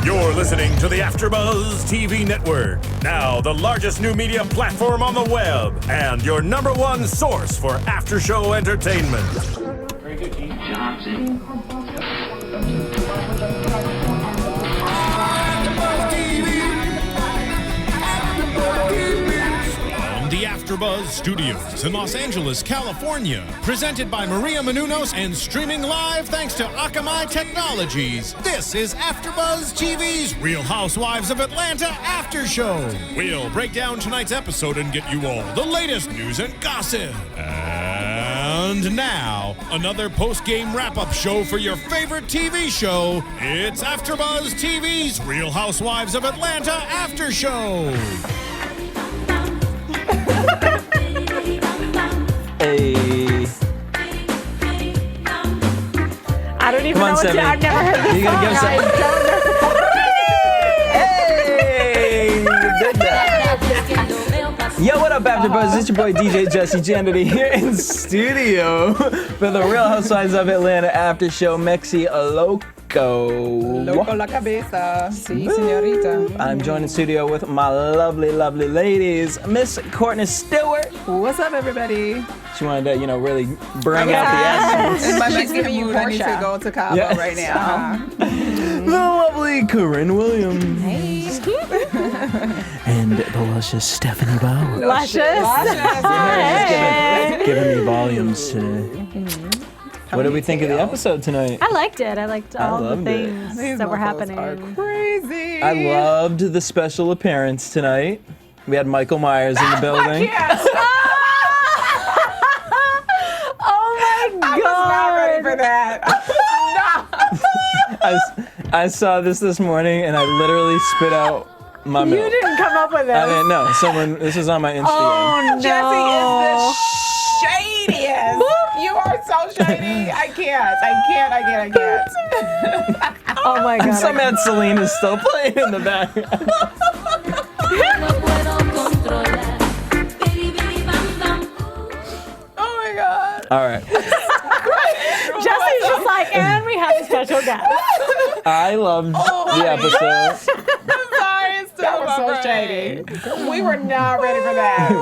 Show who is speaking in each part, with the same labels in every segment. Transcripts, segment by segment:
Speaker 1: You're listening to the AFTERBUZZ TV network, now the largest new media platform on the web, and your #1 source for after-show entertainment.
Speaker 2: Very good, Keith. Johnson.
Speaker 1: The AFTERBUZZ Studios in Los Angeles, California. Presented by Maria Menounos and streaming live thanks to Akamai Technologies. This is AFTERBUZZ TV's Real Housewives of Atlanta After Show. We'll break down tonight's episode and get you all the latest news and gossip. And now, another post-game wrap-up show for your favorite TV show. It's AFTERBUZZ TV's Real Housewives of Atlanta After Show.
Speaker 3: Hey.
Speaker 4: I don't even know what to do. I've never heard this
Speaker 3: You gotta
Speaker 4: song.
Speaker 3: give
Speaker 4: I don't know.
Speaker 3: Hey! You did that. Yo, what up, AfterBuzz? It's your boy DJ Jesse Janedy here in studio for the Real Housewives of Atlanta After Show. Mexi Loco.
Speaker 5: Loco la cabeza. Sí, señorita.
Speaker 3: I'm joined in studio with my lovely, lovely ladies, Miss Courtney Stewart.
Speaker 5: What's up, everybody?
Speaker 3: She wanted to, really bring out the essence.
Speaker 5: In my Mexican mood, I need to go to Cabo
Speaker 3: Yes.
Speaker 5: right now.
Speaker 3: The lovely Corrinne Williams.
Speaker 5: Hey.
Speaker 3: And the luscious Stephanie Bauer.
Speaker 4: Luscious. Hey.
Speaker 3: Giving me volumes today. What did we think of the episode tonight?
Speaker 4: I liked it. I liked all the
Speaker 3: loved it.
Speaker 4: things
Speaker 5: These
Speaker 4: that were
Speaker 5: mofos
Speaker 4: happening.
Speaker 5: are crazy.
Speaker 3: I loved the special appearance tonight. We had Michael Myers in the building.
Speaker 4: Oh my
Speaker 5: I was not ready for that.
Speaker 3: I saw this morning and I literally spit out my milk.
Speaker 4: You didn't come up with it.
Speaker 3: I didn't know. This was on my Instagram.
Speaker 4: Oh no.
Speaker 5: Jesse is the shadiest. You are so shady. I can't.
Speaker 4: Oh my god.
Speaker 3: I'm so mad Selena's still playing in the background.
Speaker 5: Oh my god.
Speaker 3: All right.
Speaker 4: Jesse's just like, and we have a special guest.
Speaker 3: I loved the episode.
Speaker 5: I'm sorry. It's that was so shady. We were not ready for that.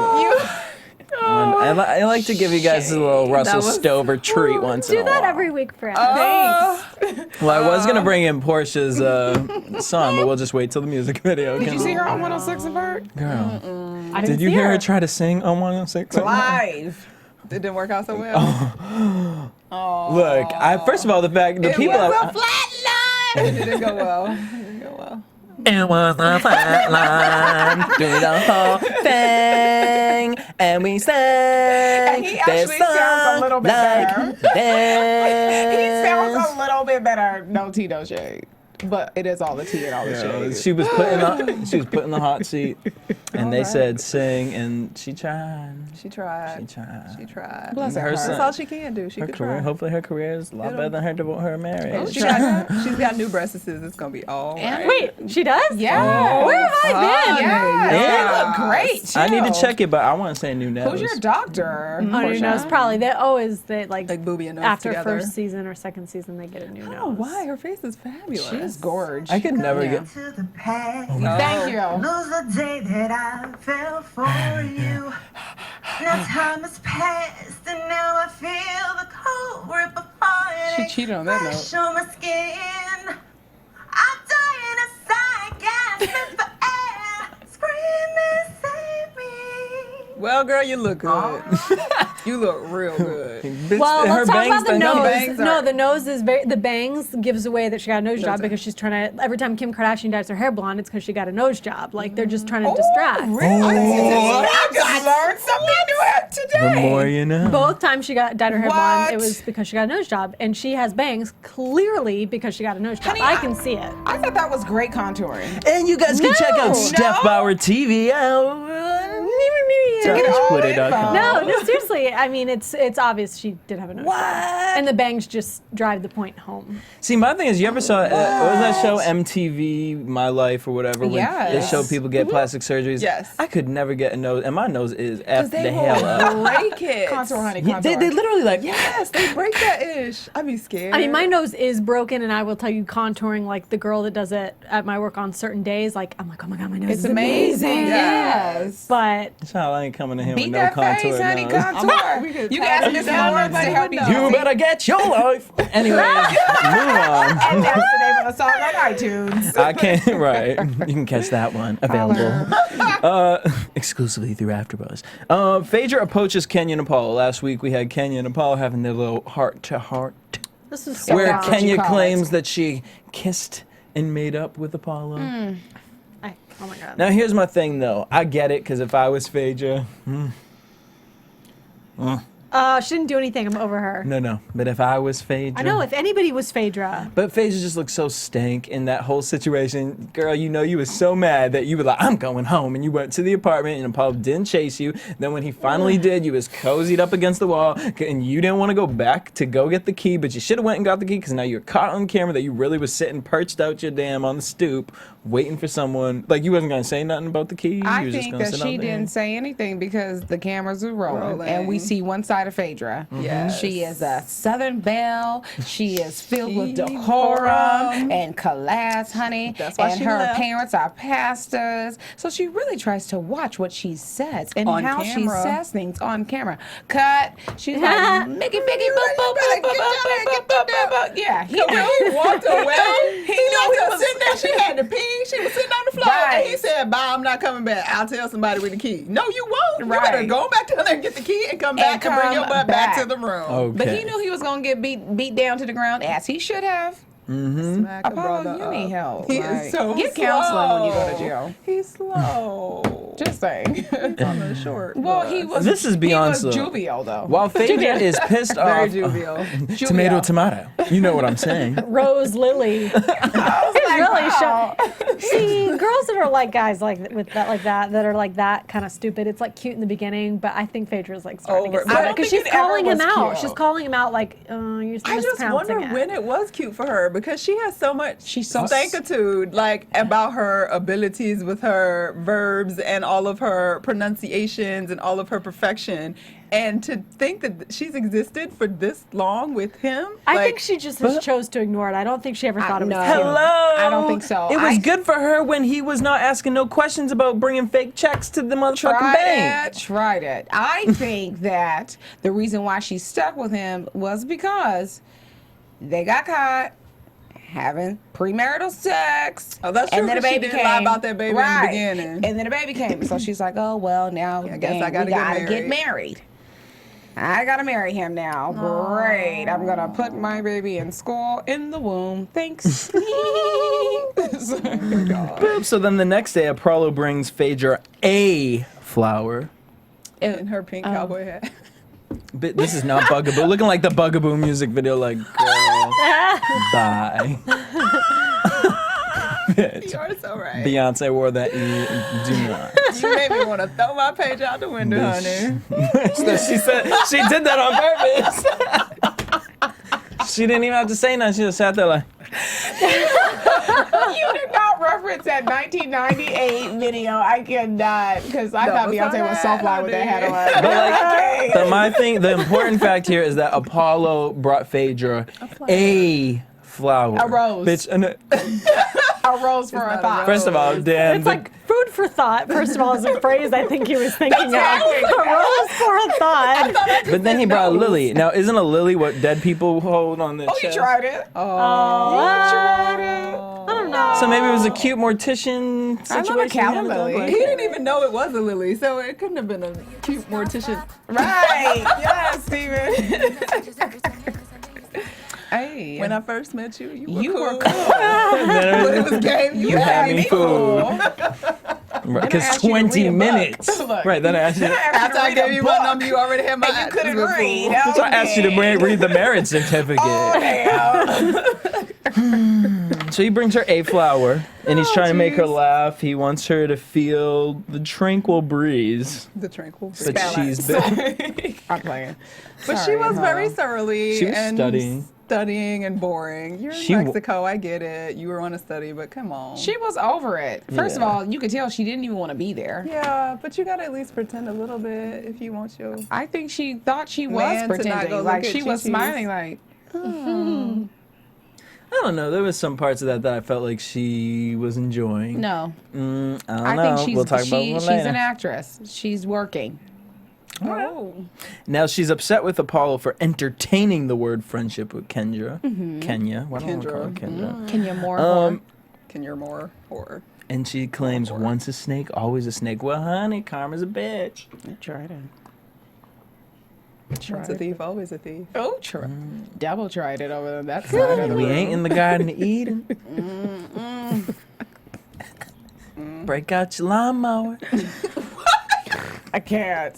Speaker 3: I like to give you guys a little Russell Stover treat once in a
Speaker 4: Do
Speaker 3: while.
Speaker 4: that every week for us.
Speaker 5: Thanks.
Speaker 3: Well, I was going to bring in Porsha's song, but we'll just wait till the music video.
Speaker 5: Did you see her on 106 and Bert?
Speaker 3: Girl,
Speaker 4: I didn't
Speaker 3: did you
Speaker 4: see
Speaker 3: hear her try to sing on 106?
Speaker 5: Live. It didn't work out so well.
Speaker 3: Look, first of all, the people.
Speaker 5: It was a flat line. It didn't go well.
Speaker 3: It was a flat line through the whole thing, and we sang.
Speaker 5: And he actually sounds a little bit better. He sounds a little bit better. No tea, no shade. But it is all the tea and all the shade.
Speaker 3: She was put in the hot seat, and they said sing, and she tried.
Speaker 5: She tried.
Speaker 3: Bless
Speaker 5: her. That's all she can do. She
Speaker 3: Her
Speaker 5: could
Speaker 3: career,
Speaker 5: try.
Speaker 3: hopefully her career is a lot better than her marriage.
Speaker 5: She's got new breasts. It's gonna be all right.
Speaker 4: Wait, she does?
Speaker 5: Yeah.
Speaker 4: Where have I been?
Speaker 5: Yeah.
Speaker 3: Yeah.
Speaker 5: They look great.
Speaker 3: I need to
Speaker 5: too.
Speaker 3: check it, but I want to say new nose.
Speaker 5: Who's your doctor?
Speaker 4: Oh, new nose. Probably. They always, like
Speaker 5: boobie and nose
Speaker 4: after
Speaker 5: together.
Speaker 4: first season or second season, they get a new nose.
Speaker 5: Oh, why? Her face is fabulous. She's gorgeous.
Speaker 3: I could never get.
Speaker 6: To the past.
Speaker 5: Thank you.
Speaker 6: Lose the day that I fell for you. Now time has passed and now I feel the cold grip of heartache.
Speaker 5: She cheated on that note.
Speaker 6: Fresh on my skin. I'm dying inside, gasping for air. Screaming, save me.
Speaker 5: Well, girl, you look good. You look real good.
Speaker 4: Well,
Speaker 3: her
Speaker 4: let's talk
Speaker 3: bangs
Speaker 4: about the
Speaker 3: done-
Speaker 4: nose.
Speaker 5: bangs
Speaker 4: No,
Speaker 5: are-
Speaker 4: the nose is the bangs gives away that she got a nose job
Speaker 5: Nose
Speaker 4: because she's trying to, every time Kim Kardashian dyes her hair blonde, it's because she got a nose job. Like, they're just trying to distract.
Speaker 5: Really? I just learned something new today.
Speaker 3: The more you know.
Speaker 4: Both times she dyed her hair blonde, it
Speaker 5: What?
Speaker 4: was because she got a nose job. And she has bangs clearly because she got a nose job.
Speaker 5: Honey,
Speaker 4: I can see it.
Speaker 5: I thought that was great contouring.
Speaker 3: And you guys can check out
Speaker 4: No.
Speaker 3: Steph Bauer TV out. Twitter.com.
Speaker 4: No, seriously. I mean, it's obvious she did have a nose job. And the bangs just drive the point home.
Speaker 3: See, my thing is, you ever saw what was that show MTV My Life or whatever? When they show people get plastic surgeries.
Speaker 7: Yes.
Speaker 3: I could never get a nose, and my nose is effed the hell up.
Speaker 7: Break it.
Speaker 5: Contour, honey,
Speaker 3: Yeah,
Speaker 5: contour.
Speaker 3: they literally like
Speaker 7: Yes, they break that ish. I'd be scared.
Speaker 4: I mean, my nose is broken, and I will tell you, contouring, like the girl that does it at my work on certain days, like I'm like, oh my god, my nose is amazing.
Speaker 5: Yes.
Speaker 4: But
Speaker 3: child, I ain't coming to him
Speaker 5: Beat
Speaker 3: with no
Speaker 5: that
Speaker 3: contour.
Speaker 5: face, honey,
Speaker 3: nose.
Speaker 5: contour. You can ask Miss Lawrence to help you.
Speaker 3: You better get your life. Anyway, move on.
Speaker 5: And that's the name of the song on iTunes.
Speaker 3: I can't. Right, you can catch that one available exclusively through AfterBuzz. Phaedra approaches Kenya and Apollo. Last week we had Kenya and Apollo having their little heart-to-heart,
Speaker 4: this is so
Speaker 3: where
Speaker 4: bad.
Speaker 3: Kenya claims that she kissed and made up with Apollo.
Speaker 4: Oh my god.
Speaker 3: Now here's my thing, though. I get it, because if I was Phaedra,
Speaker 4: She didn't do anything. I'm over her.
Speaker 3: no. But if I was Phaedra,
Speaker 4: I know. If anybody was Phaedra,
Speaker 3: But Phaedra just looks so stank in that whole situation. Girl, you know you was so mad that you were like, I'm going home. And you went to the apartment and Apollo didn't chase you. Then when he finally did, you was cozied up against the wall and you didn't want to go back to go get the key, but you should have went and got the key because now you're caught on camera that you really was sitting perched out your damn on the stoop waiting for someone. Like you wasn't going to say nothing about the key.
Speaker 5: I
Speaker 3: you was just
Speaker 5: think
Speaker 3: gonna
Speaker 5: that
Speaker 3: sit
Speaker 5: she
Speaker 3: out there.
Speaker 5: didn't say anything because the cameras were rolling. And we see one side of Phaedra.
Speaker 7: Yes.
Speaker 5: She is a Southern belle. She is filled with decorum and class, honey.
Speaker 7: That's why
Speaker 5: and
Speaker 7: she
Speaker 5: her
Speaker 7: left.
Speaker 5: parents are pastors. So she really tries to watch what she says and
Speaker 7: On
Speaker 5: how
Speaker 7: camera.
Speaker 5: she says things on camera. Cut. She's like, Mickey, boop, boop, boop, boop, boop, boop, boop. Yeah, he
Speaker 7: When he walked away,
Speaker 5: He knew he was
Speaker 7: sitting there. She had to pee. She was sitting on the floor.
Speaker 5: Right.
Speaker 7: And he said, bye, I'm not coming back. I'll tell somebody with the key. No, you won't. You
Speaker 5: Right.
Speaker 7: better go back down there and get the key and come back and bring your butt back to the room.
Speaker 3: Okay.
Speaker 5: But he knew he was going to get beat down to the ground, as he should have.
Speaker 7: Smack a
Speaker 5: Apollo,
Speaker 7: brother
Speaker 5: you
Speaker 7: up.
Speaker 5: need help.
Speaker 7: He
Speaker 5: Like,
Speaker 7: is so
Speaker 5: get
Speaker 7: slow.
Speaker 5: counseling when you go to jail.
Speaker 7: He's slow.
Speaker 5: Just saying.
Speaker 7: on the short.
Speaker 5: Well, he was.
Speaker 3: This is
Speaker 5: he
Speaker 3: beyond
Speaker 5: was
Speaker 3: slow.
Speaker 5: jovial though.
Speaker 3: While Phaedra is pissed
Speaker 7: very
Speaker 3: off,
Speaker 7: jovial.
Speaker 3: tomato. You know what I'm saying.
Speaker 4: Rose Lily. It's really show. See, girls that are like guys like that are like that kind of stupid. It's like cute in the beginning, but I think Phaedra's like starting to
Speaker 7: Over.
Speaker 4: get
Speaker 7: I
Speaker 4: stupid
Speaker 7: don't
Speaker 4: because
Speaker 7: think
Speaker 4: she's
Speaker 7: it ever
Speaker 4: calling him
Speaker 7: was
Speaker 4: out.
Speaker 7: cute.
Speaker 4: She's calling him out like, you're
Speaker 7: I just
Speaker 4: mispronouncing
Speaker 7: wonder
Speaker 4: it.
Speaker 7: when it was cute for her because she has so much
Speaker 5: She's so
Speaker 7: thankitude, like about her abilities with her verbs and all of her pronunciations and all of her perfection. And to think that she's existed for this long with him,
Speaker 4: I
Speaker 7: like,
Speaker 4: think she just chose to ignore it. I don't think she ever thought it was
Speaker 5: no.
Speaker 4: cute.
Speaker 3: Hello.
Speaker 5: I don't think so.
Speaker 3: It was good for her when he was not asking no questions about bringing fake checks to the motherfucking bank.
Speaker 5: Tried it. I think that the reason why she stuck with him was because they got caught having premarital sex.
Speaker 7: Oh, that's true,
Speaker 5: And then a
Speaker 7: 'cause she
Speaker 5: baby
Speaker 7: did
Speaker 5: came.
Speaker 7: lie about that baby in the
Speaker 5: Right.
Speaker 7: beginning.
Speaker 5: And then a baby came. So she's like, oh, well, now
Speaker 7: I guess
Speaker 5: dang,
Speaker 7: I gotta
Speaker 5: we
Speaker 7: get
Speaker 5: gotta
Speaker 7: married.
Speaker 5: get married. I gotta marry him now. Great. I'm gonna put my baby in school in the womb. Thanks.
Speaker 3: Boop. So then the next day, Apollo brings Phaedra a flower.
Speaker 7: in her pink cowboy hat.
Speaker 3: But this is not Bugaboo. Looking like the Bugaboo music video, like, girl, bye. Bitch.
Speaker 7: You are so right.
Speaker 3: Beyonce wore that. Do not.
Speaker 7: You made me want to throw my page out the window, honey.
Speaker 3: So she said she did that on purpose. She didn't even have to say nothing. She just sat there like.
Speaker 5: You did not reference that 1998 video. I cannot, because I thought
Speaker 7: was
Speaker 5: Beyonce
Speaker 7: her
Speaker 5: was
Speaker 7: hat,
Speaker 5: self-live with that hat on.
Speaker 3: But like, my thing, the important fact here is that Apollo brought Phaedra a flower.
Speaker 5: A rose.
Speaker 3: Bitch,
Speaker 5: A rose for a thought.
Speaker 3: first of all, Dan.
Speaker 4: It's like food for thought. First of all, is a phrase I think he was thinking of. A rose for a thought.
Speaker 3: but then he brought a lily. Now, isn't a lily what dead people hold on their
Speaker 5: Oh, you
Speaker 3: chest?
Speaker 5: tried it.
Speaker 4: I don't know.
Speaker 3: So maybe it was a cute mortician
Speaker 5: I love a
Speaker 3: situation.
Speaker 5: calla
Speaker 3: he had to
Speaker 5: lily.
Speaker 3: do, like-
Speaker 7: He didn't even know it was a lily, so it couldn't have been a cute mortician.
Speaker 5: Right. Yes, Steven. Hey.
Speaker 7: When I first met you, you were
Speaker 5: You
Speaker 7: cool.
Speaker 5: were cool.
Speaker 7: But it was game.
Speaker 3: You had me fooled. Because
Speaker 5: asked you to
Speaker 3: 20
Speaker 5: read a book.
Speaker 3: minutes.
Speaker 5: Look.
Speaker 3: Right, then I asked you.
Speaker 7: After I gave you my number, you already had my
Speaker 5: And you couldn't
Speaker 7: address
Speaker 5: read.
Speaker 7: before.
Speaker 3: So I asked you to read the marriage certificate.
Speaker 5: Oh, damn.
Speaker 3: So he brings her a flower, and he's trying to make her laugh. He wants her to feel the tranquil breeze.
Speaker 7: The tranquil.
Speaker 3: But she's been.
Speaker 5: I'm playing.
Speaker 7: But she was very surly
Speaker 3: She was
Speaker 7: and
Speaker 3: studying.
Speaker 7: and boring. You're
Speaker 3: She
Speaker 7: in Mexico, I get it. You were on a study, but come on.
Speaker 5: She was over it. First of
Speaker 3: Yeah.
Speaker 5: all, you could tell she didn't even want to be there.
Speaker 7: Yeah, but you gotta at least pretend a little bit if you want your.
Speaker 5: I think she thought she was
Speaker 7: Man to not go
Speaker 5: pretending.
Speaker 7: look
Speaker 5: Like
Speaker 7: at
Speaker 5: she was
Speaker 7: Chi-Chi's.
Speaker 5: smiling like,
Speaker 3: I don't know. There was some parts of that I felt like she was enjoying.
Speaker 5: no.
Speaker 3: I don't
Speaker 5: I
Speaker 3: know.
Speaker 5: think she's
Speaker 3: We'll talk about it
Speaker 5: she's
Speaker 3: later.
Speaker 5: an actress. She's working.
Speaker 7: Oh.
Speaker 3: Now she's upset with Apollo for entertaining the word friendship with Kenya. Why don't I call her Kendra?
Speaker 5: Can you more?
Speaker 7: Can you more or?
Speaker 3: And she claims once a snake, always a snake. Well, honey, karma's a bitch.
Speaker 5: Try it.
Speaker 7: Once a thief, always a thief.
Speaker 5: Oh, try. Double tried it over on that side of the
Speaker 3: We
Speaker 5: room.
Speaker 3: ain't in the Garden of Eden. Break out your lawnmower.
Speaker 5: I can't.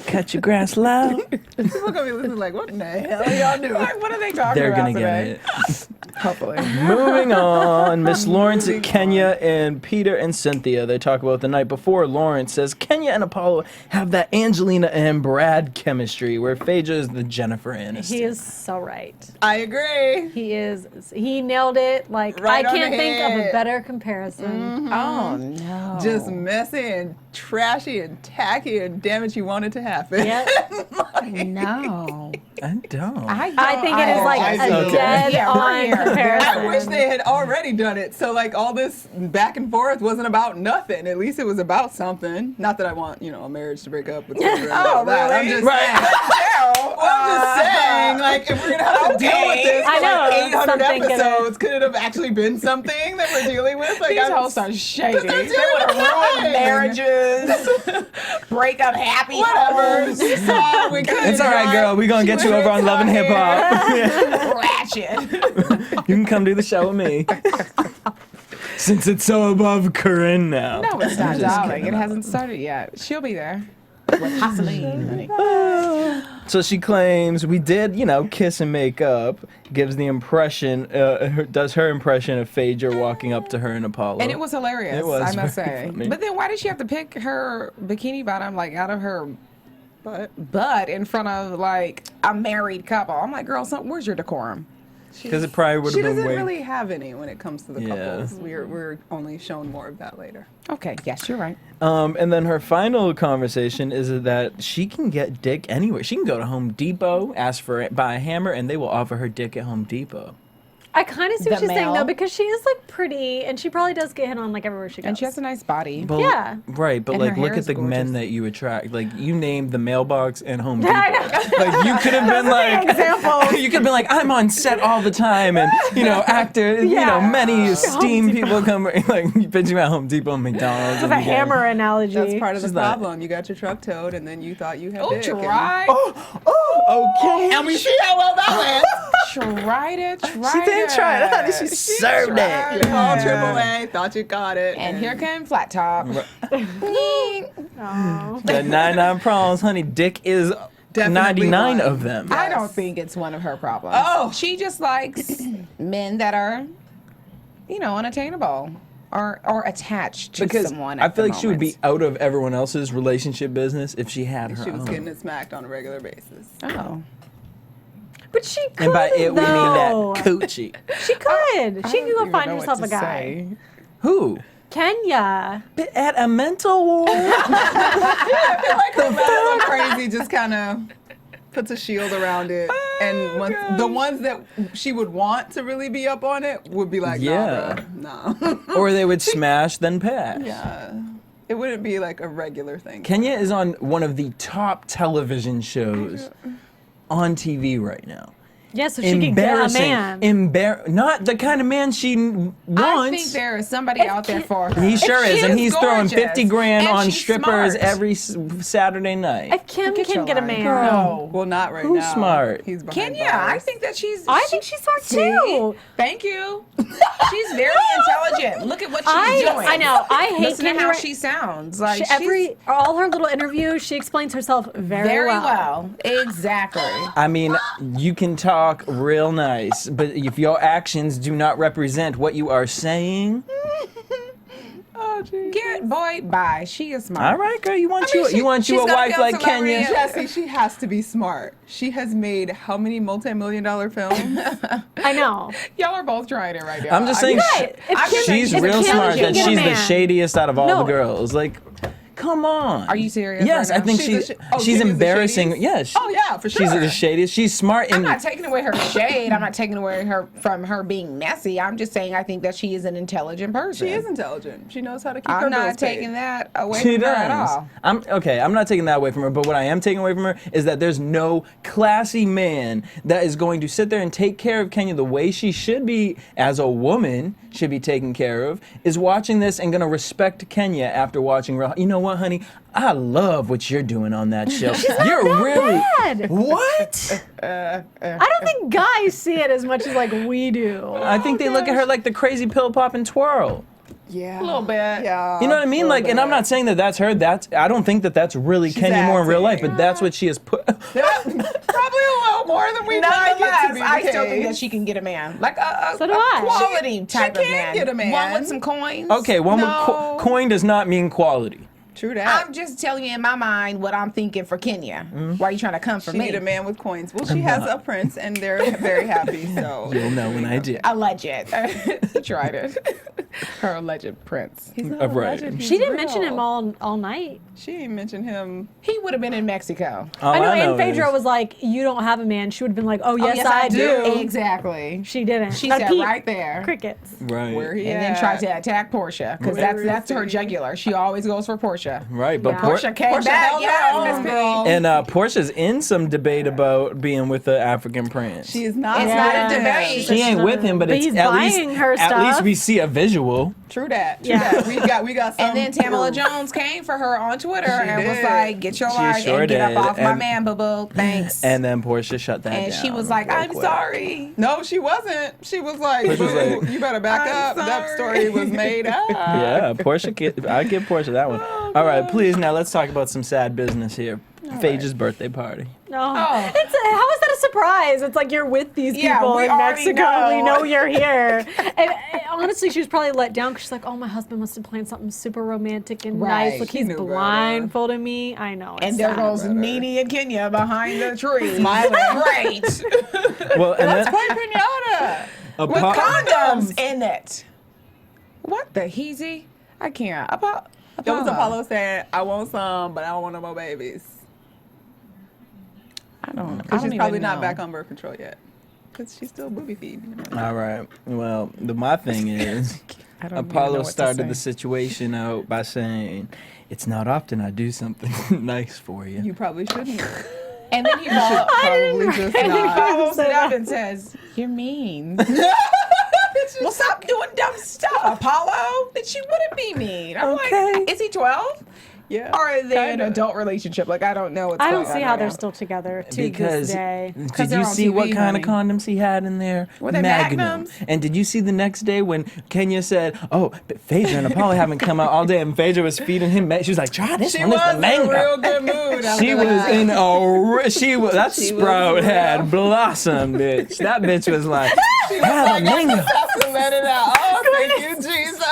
Speaker 3: Cut your grass loud.
Speaker 7: People gonna be listening like, what in the hell are y'all doing?
Speaker 5: Like, what are they talking
Speaker 3: They're
Speaker 5: about
Speaker 3: gonna
Speaker 5: today?
Speaker 3: get it.
Speaker 5: Hopefully.
Speaker 3: Moving on, Miss Lawrence at Kenya and Peter and Cynthia. They talk about the night before. Lawrence says Kenya and Apollo have that Angelina and Brad chemistry, where Phaedra is the Jennifer Aniston.
Speaker 4: He is so right.
Speaker 7: I agree.
Speaker 4: He nailed it. Like,
Speaker 7: Right
Speaker 4: I
Speaker 7: on
Speaker 4: can't
Speaker 7: the
Speaker 4: think of a
Speaker 7: head.
Speaker 4: better comparison.
Speaker 5: Oh no.
Speaker 7: Just messy and trashy and tacky and damn it, you want it to happen.
Speaker 4: Yep.
Speaker 5: no.
Speaker 3: I don't.
Speaker 4: I think it is like
Speaker 7: I
Speaker 4: a
Speaker 7: know.
Speaker 4: dead
Speaker 5: Yeah,
Speaker 4: on
Speaker 5: right here.
Speaker 4: comparison.
Speaker 7: I wish they had already done it. So like all this back and forth wasn't about nothing. At least it was about something. Not that I want, a marriage to break up with Phaedra and all that. I'm just I'm just saying, like, if we're gonna have to deal with this
Speaker 4: I
Speaker 7: for
Speaker 4: know,
Speaker 7: like 800
Speaker 4: something could have-
Speaker 7: episodes, could it have actually been something that we're dealing with? Like,
Speaker 5: These hosts are shady. They would have ruined marriages, break up happy
Speaker 7: Whatever.
Speaker 5: homes.
Speaker 7: She saw we couldn't
Speaker 3: It's all right,
Speaker 7: drive.
Speaker 3: girl. We're going to get you over on Love and Hip Hop.
Speaker 5: Ratchet.
Speaker 3: You can come do the show with me. Since it's so above Corrinne now.
Speaker 5: No, it's not, darling. It hasn't started yet. She'll be there. With Hustling, honey.
Speaker 3: So she claims we did, kiss and make up. Gives the impression, does her impression of Phaedra walking up to her and Apollo.
Speaker 5: And it was hilarious,
Speaker 3: It was
Speaker 5: I must
Speaker 3: very
Speaker 5: say.
Speaker 3: funny.
Speaker 5: But then why did she have to pick her bikini bottom, like, out of her
Speaker 7: But
Speaker 5: butt in front of, like, a married couple? I'm like, girl, where's your decorum?
Speaker 3: Because it probably would
Speaker 7: she
Speaker 3: have been
Speaker 7: doesn't
Speaker 3: way.
Speaker 7: really have any when it comes to the
Speaker 3: Yeah.
Speaker 7: couples. We're only shown more of that later.
Speaker 5: Okay, yes, you're right.
Speaker 3: And then her final conversation is that she can get dick anywhere. She can go to Home Depot, ask for it, buy a hammer, and they will offer her dick at Home Depot.
Speaker 4: I kind of see what
Speaker 5: The
Speaker 4: she's saying,
Speaker 5: male.
Speaker 4: though, because she is, like, pretty, and she probably does get hit on, like, everywhere she goes.
Speaker 5: And she has a nice body.
Speaker 3: But,
Speaker 4: Yeah.
Speaker 3: Right, but
Speaker 5: And her
Speaker 3: like, look
Speaker 5: hair
Speaker 3: at
Speaker 5: is
Speaker 3: the men
Speaker 5: gorgeous.
Speaker 3: that you attract. Like, you named the mailbox and Home Depot.
Speaker 4: I know.
Speaker 3: Like, you could have been like, you could have been like, I'm on set all the time, and actor, many esteemed people come. Like, you pitching at Home Depot and McDonald's.
Speaker 4: With
Speaker 3: and
Speaker 4: a
Speaker 3: you get-
Speaker 4: hammer analogy.
Speaker 7: That's part of the
Speaker 3: She's not-
Speaker 7: problem. You got your truck towed, and then you thought you had
Speaker 5: Oh,
Speaker 7: dick. and-
Speaker 5: try.
Speaker 3: Okay.
Speaker 7: And we see how well that went.
Speaker 5: Tried it.
Speaker 3: She didn't try it, honey. She served it.
Speaker 7: You called AAA, thought you got it.
Speaker 5: And here came Flat Top.
Speaker 4: Aw.
Speaker 3: The 99 problems, honey. Dick is
Speaker 7: Definitely
Speaker 3: 99
Speaker 7: one.
Speaker 3: of them.
Speaker 5: I don't think it's one of her problems.
Speaker 7: Oh.
Speaker 5: She just likes men that are, unattainable or attached to
Speaker 3: Because
Speaker 5: someone.
Speaker 3: I
Speaker 5: at
Speaker 3: feel
Speaker 5: the
Speaker 3: like she would be
Speaker 5: moment.
Speaker 3: out of everyone else's relationship business if she had her
Speaker 7: She was
Speaker 3: own.
Speaker 7: getting it smacked on a regular basis.
Speaker 5: Oh.
Speaker 4: But she could,
Speaker 3: And by it, we mean
Speaker 4: though.
Speaker 3: that coochie.
Speaker 4: She could. She
Speaker 5: I
Speaker 4: could
Speaker 5: don't
Speaker 4: go
Speaker 5: even
Speaker 4: find
Speaker 5: know
Speaker 4: herself
Speaker 5: what
Speaker 4: a
Speaker 5: to
Speaker 4: guy.
Speaker 5: say.
Speaker 3: Who?
Speaker 4: Kenya.
Speaker 3: At a mental ward?
Speaker 7: I feel like her mental crazy just kind of puts a shield around it. And the ones that she would want to really be up on it would be like,
Speaker 3: Yeah.
Speaker 7: nah, bro, nah.
Speaker 3: Or they would smash, then pass.
Speaker 7: Yeah. It wouldn't be like a regular thing.
Speaker 3: Kenya is on one of the top television shows on TV right now.
Speaker 4: Yeah, so she could get a man.
Speaker 3: Not the kind of man she wants.
Speaker 5: I think there is somebody out there for her.
Speaker 3: He sure
Speaker 5: She
Speaker 3: is, and he's throwing
Speaker 5: gorgeous.
Speaker 3: 50 grand
Speaker 5: And
Speaker 3: on
Speaker 5: she's
Speaker 3: strippers
Speaker 5: smart.
Speaker 3: every Saturday night.
Speaker 4: If Kim
Speaker 5: Get
Speaker 4: can
Speaker 5: your
Speaker 4: get a
Speaker 5: line.
Speaker 4: man.
Speaker 5: No.
Speaker 7: Well, not right
Speaker 3: Who's
Speaker 7: now.
Speaker 3: smart?
Speaker 7: He's behind
Speaker 5: Kenya, I
Speaker 7: bars.
Speaker 5: think that she's.
Speaker 4: I think she's smart
Speaker 5: See?
Speaker 4: too.
Speaker 5: Thank you. She's very intelligent. Look at what she's doing.
Speaker 4: I know. I hate
Speaker 5: Listen to
Speaker 4: Kenya.
Speaker 5: how she sounds. Like
Speaker 4: All her little interviews, she explains herself very,
Speaker 5: very well. Exactly.
Speaker 3: I mean, you can talk talk real nice, but if your actions do not represent what you are saying,
Speaker 7: Oh, geez.
Speaker 5: Get boy, bye. She is smart.
Speaker 3: all right, girl, you want
Speaker 5: she's
Speaker 3: you a
Speaker 5: gonna
Speaker 3: wife
Speaker 5: go
Speaker 3: like
Speaker 5: somewhere
Speaker 3: Kenya?
Speaker 5: real.
Speaker 7: Jesse, she has to be smart. She has made how many multi-million-dollar films?
Speaker 4: I know.
Speaker 5: Y'all are both trying it right now.
Speaker 3: I'm just saying,
Speaker 4: Right. If Kim-
Speaker 3: she's
Speaker 4: if
Speaker 3: real
Speaker 4: Kim
Speaker 3: smart.
Speaker 4: can
Speaker 3: That
Speaker 4: get a
Speaker 3: she's the
Speaker 4: man-
Speaker 3: shadiest out of all the
Speaker 4: No.
Speaker 3: girls. Like, come on.
Speaker 5: Are you serious
Speaker 3: Yes,
Speaker 5: right
Speaker 3: I
Speaker 5: now?
Speaker 3: think
Speaker 7: She's
Speaker 3: she's
Speaker 7: the
Speaker 3: she's
Speaker 7: the
Speaker 3: embarrassing.
Speaker 7: shadiest?
Speaker 3: Yes.
Speaker 7: Oh, yeah, for
Speaker 3: She's
Speaker 7: sure.
Speaker 3: the shadiest. She's smart
Speaker 5: I'm
Speaker 3: and
Speaker 5: not taking away her shade. I'm not taking away from her being messy. I'm just saying I think that she is an intelligent person.
Speaker 7: She is intelligent. She knows how to keep her
Speaker 5: I'm
Speaker 7: bills
Speaker 5: not
Speaker 7: paid.
Speaker 5: taking that away
Speaker 3: she
Speaker 5: from her
Speaker 3: does.
Speaker 5: at all.
Speaker 3: I'm not taking that away from her, but what I am taking away from her is that there's no classy man that is going to sit there and take care of Kenya the way she should be, as a woman should be taken care of, is watching this and gonna respect Kenya after watching Real. You know what, honey? I love what you're doing on that show. You're really
Speaker 4: bad.
Speaker 3: what?
Speaker 4: I don't think guys see it as much as like we do.
Speaker 3: I think they look at her like the crazy pill pop and twirl.
Speaker 7: Yeah.
Speaker 5: A little bit.
Speaker 7: Yeah.
Speaker 3: You know what I mean? Like, and I'm not saying that that's her. I don't think that that's really Kenya Moore in real life, but that's what she has put.
Speaker 7: Probably a little more than we like it to
Speaker 5: Nonetheless,
Speaker 7: be
Speaker 5: I
Speaker 7: the
Speaker 5: still think
Speaker 7: case.
Speaker 5: that she can get a man. Like a
Speaker 4: So do I.
Speaker 5: quality type
Speaker 7: she
Speaker 5: of
Speaker 7: can
Speaker 5: man.
Speaker 7: get a man.
Speaker 5: One with some coins.
Speaker 3: Okay, one with
Speaker 5: No.
Speaker 3: coin does not mean quality.
Speaker 7: True that.
Speaker 5: I'm just telling you in my mind what I'm thinking for Kenya. Why are you trying to come for
Speaker 7: She
Speaker 5: me?
Speaker 7: need a man with coins. Well, she has a prince, and they're very happy. So
Speaker 3: You'll know when I do.
Speaker 5: Alleged. He tried it. Her alleged prince.
Speaker 7: he's not
Speaker 3: Right.
Speaker 7: alleged, he's
Speaker 4: She didn't
Speaker 7: real.
Speaker 4: mention him all night.
Speaker 7: She didn't mention him.
Speaker 5: He would have been in Mexico.
Speaker 3: All
Speaker 4: I know, and
Speaker 3: is-
Speaker 4: Phaedra was like, "You don't have a man." She would have been like, "Oh yes, I do."
Speaker 5: Exactly.
Speaker 4: She didn't.
Speaker 5: She
Speaker 4: Not a
Speaker 5: said
Speaker 4: peep.
Speaker 5: right there.
Speaker 4: Crickets.
Speaker 3: right.
Speaker 7: Where he
Speaker 5: And
Speaker 7: at?
Speaker 5: then tried to attack Porsha because that's her jugular. She always goes for Porsha.
Speaker 3: Right, but
Speaker 4: Yeah.
Speaker 5: Porsha came
Speaker 7: Porsha
Speaker 5: back.
Speaker 7: held her
Speaker 5: Yes,
Speaker 7: own,
Speaker 5: Miss
Speaker 7: girl.
Speaker 5: P.
Speaker 3: And Portia's in some debate about being with the African prince.
Speaker 7: She is not.
Speaker 5: It's
Speaker 4: Yeah.
Speaker 5: not a debate.
Speaker 3: She ain't with him, but,
Speaker 4: But
Speaker 3: it's
Speaker 4: he's
Speaker 3: at least
Speaker 4: buying her
Speaker 3: at least
Speaker 4: stuff.
Speaker 3: we see a visual.
Speaker 7: True that. True
Speaker 4: Yeah.
Speaker 7: that. We got some.
Speaker 5: And then Tamala
Speaker 7: proof.
Speaker 5: Jones came for her on Twitter and was
Speaker 7: did.
Speaker 5: like, "Get your
Speaker 3: She
Speaker 5: life
Speaker 3: sure
Speaker 5: and get
Speaker 3: did.
Speaker 5: up off my
Speaker 3: And-
Speaker 5: man, boo boo. Thanks."
Speaker 3: And then Portia shut that down.
Speaker 5: And she was like,
Speaker 3: real
Speaker 5: "I'm
Speaker 3: quick.
Speaker 5: sorry."
Speaker 7: No, she wasn't. She was like,
Speaker 3: Which was
Speaker 7: "Boo,
Speaker 3: like-
Speaker 7: you better back
Speaker 5: I'm
Speaker 7: up. That
Speaker 5: sorry.
Speaker 7: story was made up."
Speaker 3: Yeah, Portia. I give Portia that one. All right, please now let's talk about some sad business here. Phaedra's birthday party.
Speaker 4: No.
Speaker 5: Oh.
Speaker 4: How is that a surprise? It's like you're with these
Speaker 5: Yeah,
Speaker 4: people
Speaker 5: we
Speaker 4: in
Speaker 5: already
Speaker 4: Mexico. We
Speaker 5: know.
Speaker 4: know you're here. And honestly, she was probably let down because she's like, "Oh, my husband must have planned something super romantic and
Speaker 5: Right.
Speaker 4: nice. Like
Speaker 7: She
Speaker 4: he's
Speaker 7: knew better.
Speaker 4: blindfolding me." I know.
Speaker 5: And
Speaker 4: it's
Speaker 5: there
Speaker 4: sad.
Speaker 5: goes NeNe and Kenya behind the tree.
Speaker 7: Smiling.
Speaker 5: Great.
Speaker 3: Well, and then
Speaker 7: Play pinata.
Speaker 5: With condoms in it. What the heezy? I can't.
Speaker 7: It was Apollo saying, "I want some, but I don't want no more babies."
Speaker 5: I don't
Speaker 7: Because she's
Speaker 5: even
Speaker 7: probably not
Speaker 5: know.
Speaker 7: back on birth control yet. Because she's still booby feeding.
Speaker 3: All right. Well, my thing is,
Speaker 5: I don't even know
Speaker 3: Apollo
Speaker 5: what to
Speaker 3: started
Speaker 5: say.
Speaker 3: the situation out by saying, "It's not often I do something nice for you."
Speaker 7: You probably shouldn't.
Speaker 5: And then he
Speaker 7: Probably just not.
Speaker 5: follows it up and says, "You're mean." Well, stop doing dumb stuff, Apollo. That she wouldn't be mean. I'm
Speaker 3: Okay.
Speaker 5: like, is he 12?
Speaker 7: Yeah.
Speaker 5: Or are they in
Speaker 7: kinda.
Speaker 5: an adult relationship? Like, I don't know what's
Speaker 4: I
Speaker 5: going
Speaker 4: don't
Speaker 5: on
Speaker 4: see how
Speaker 5: right
Speaker 4: they're
Speaker 5: now.
Speaker 4: still together to
Speaker 3: Because
Speaker 4: this day.
Speaker 3: did
Speaker 5: they're
Speaker 3: you
Speaker 5: on
Speaker 3: see what
Speaker 5: TV,
Speaker 3: kind of
Speaker 5: honey.
Speaker 3: condoms he had in there?
Speaker 5: Were they Magnums?
Speaker 3: And did you see the next day when Kenya said, "Oh, but Phaedra and Apollo haven't come out all day," and Phaedra was feeding him. She was like, "Try this
Speaker 7: She
Speaker 3: one.
Speaker 7: was
Speaker 3: It's the
Speaker 7: in a
Speaker 3: mango."
Speaker 7: real good mood.
Speaker 3: She was in that sprout had blossomed, bitch. That bitch was like, "Have a mango."
Speaker 7: Have to let it out. Oh, thank you, Jesus.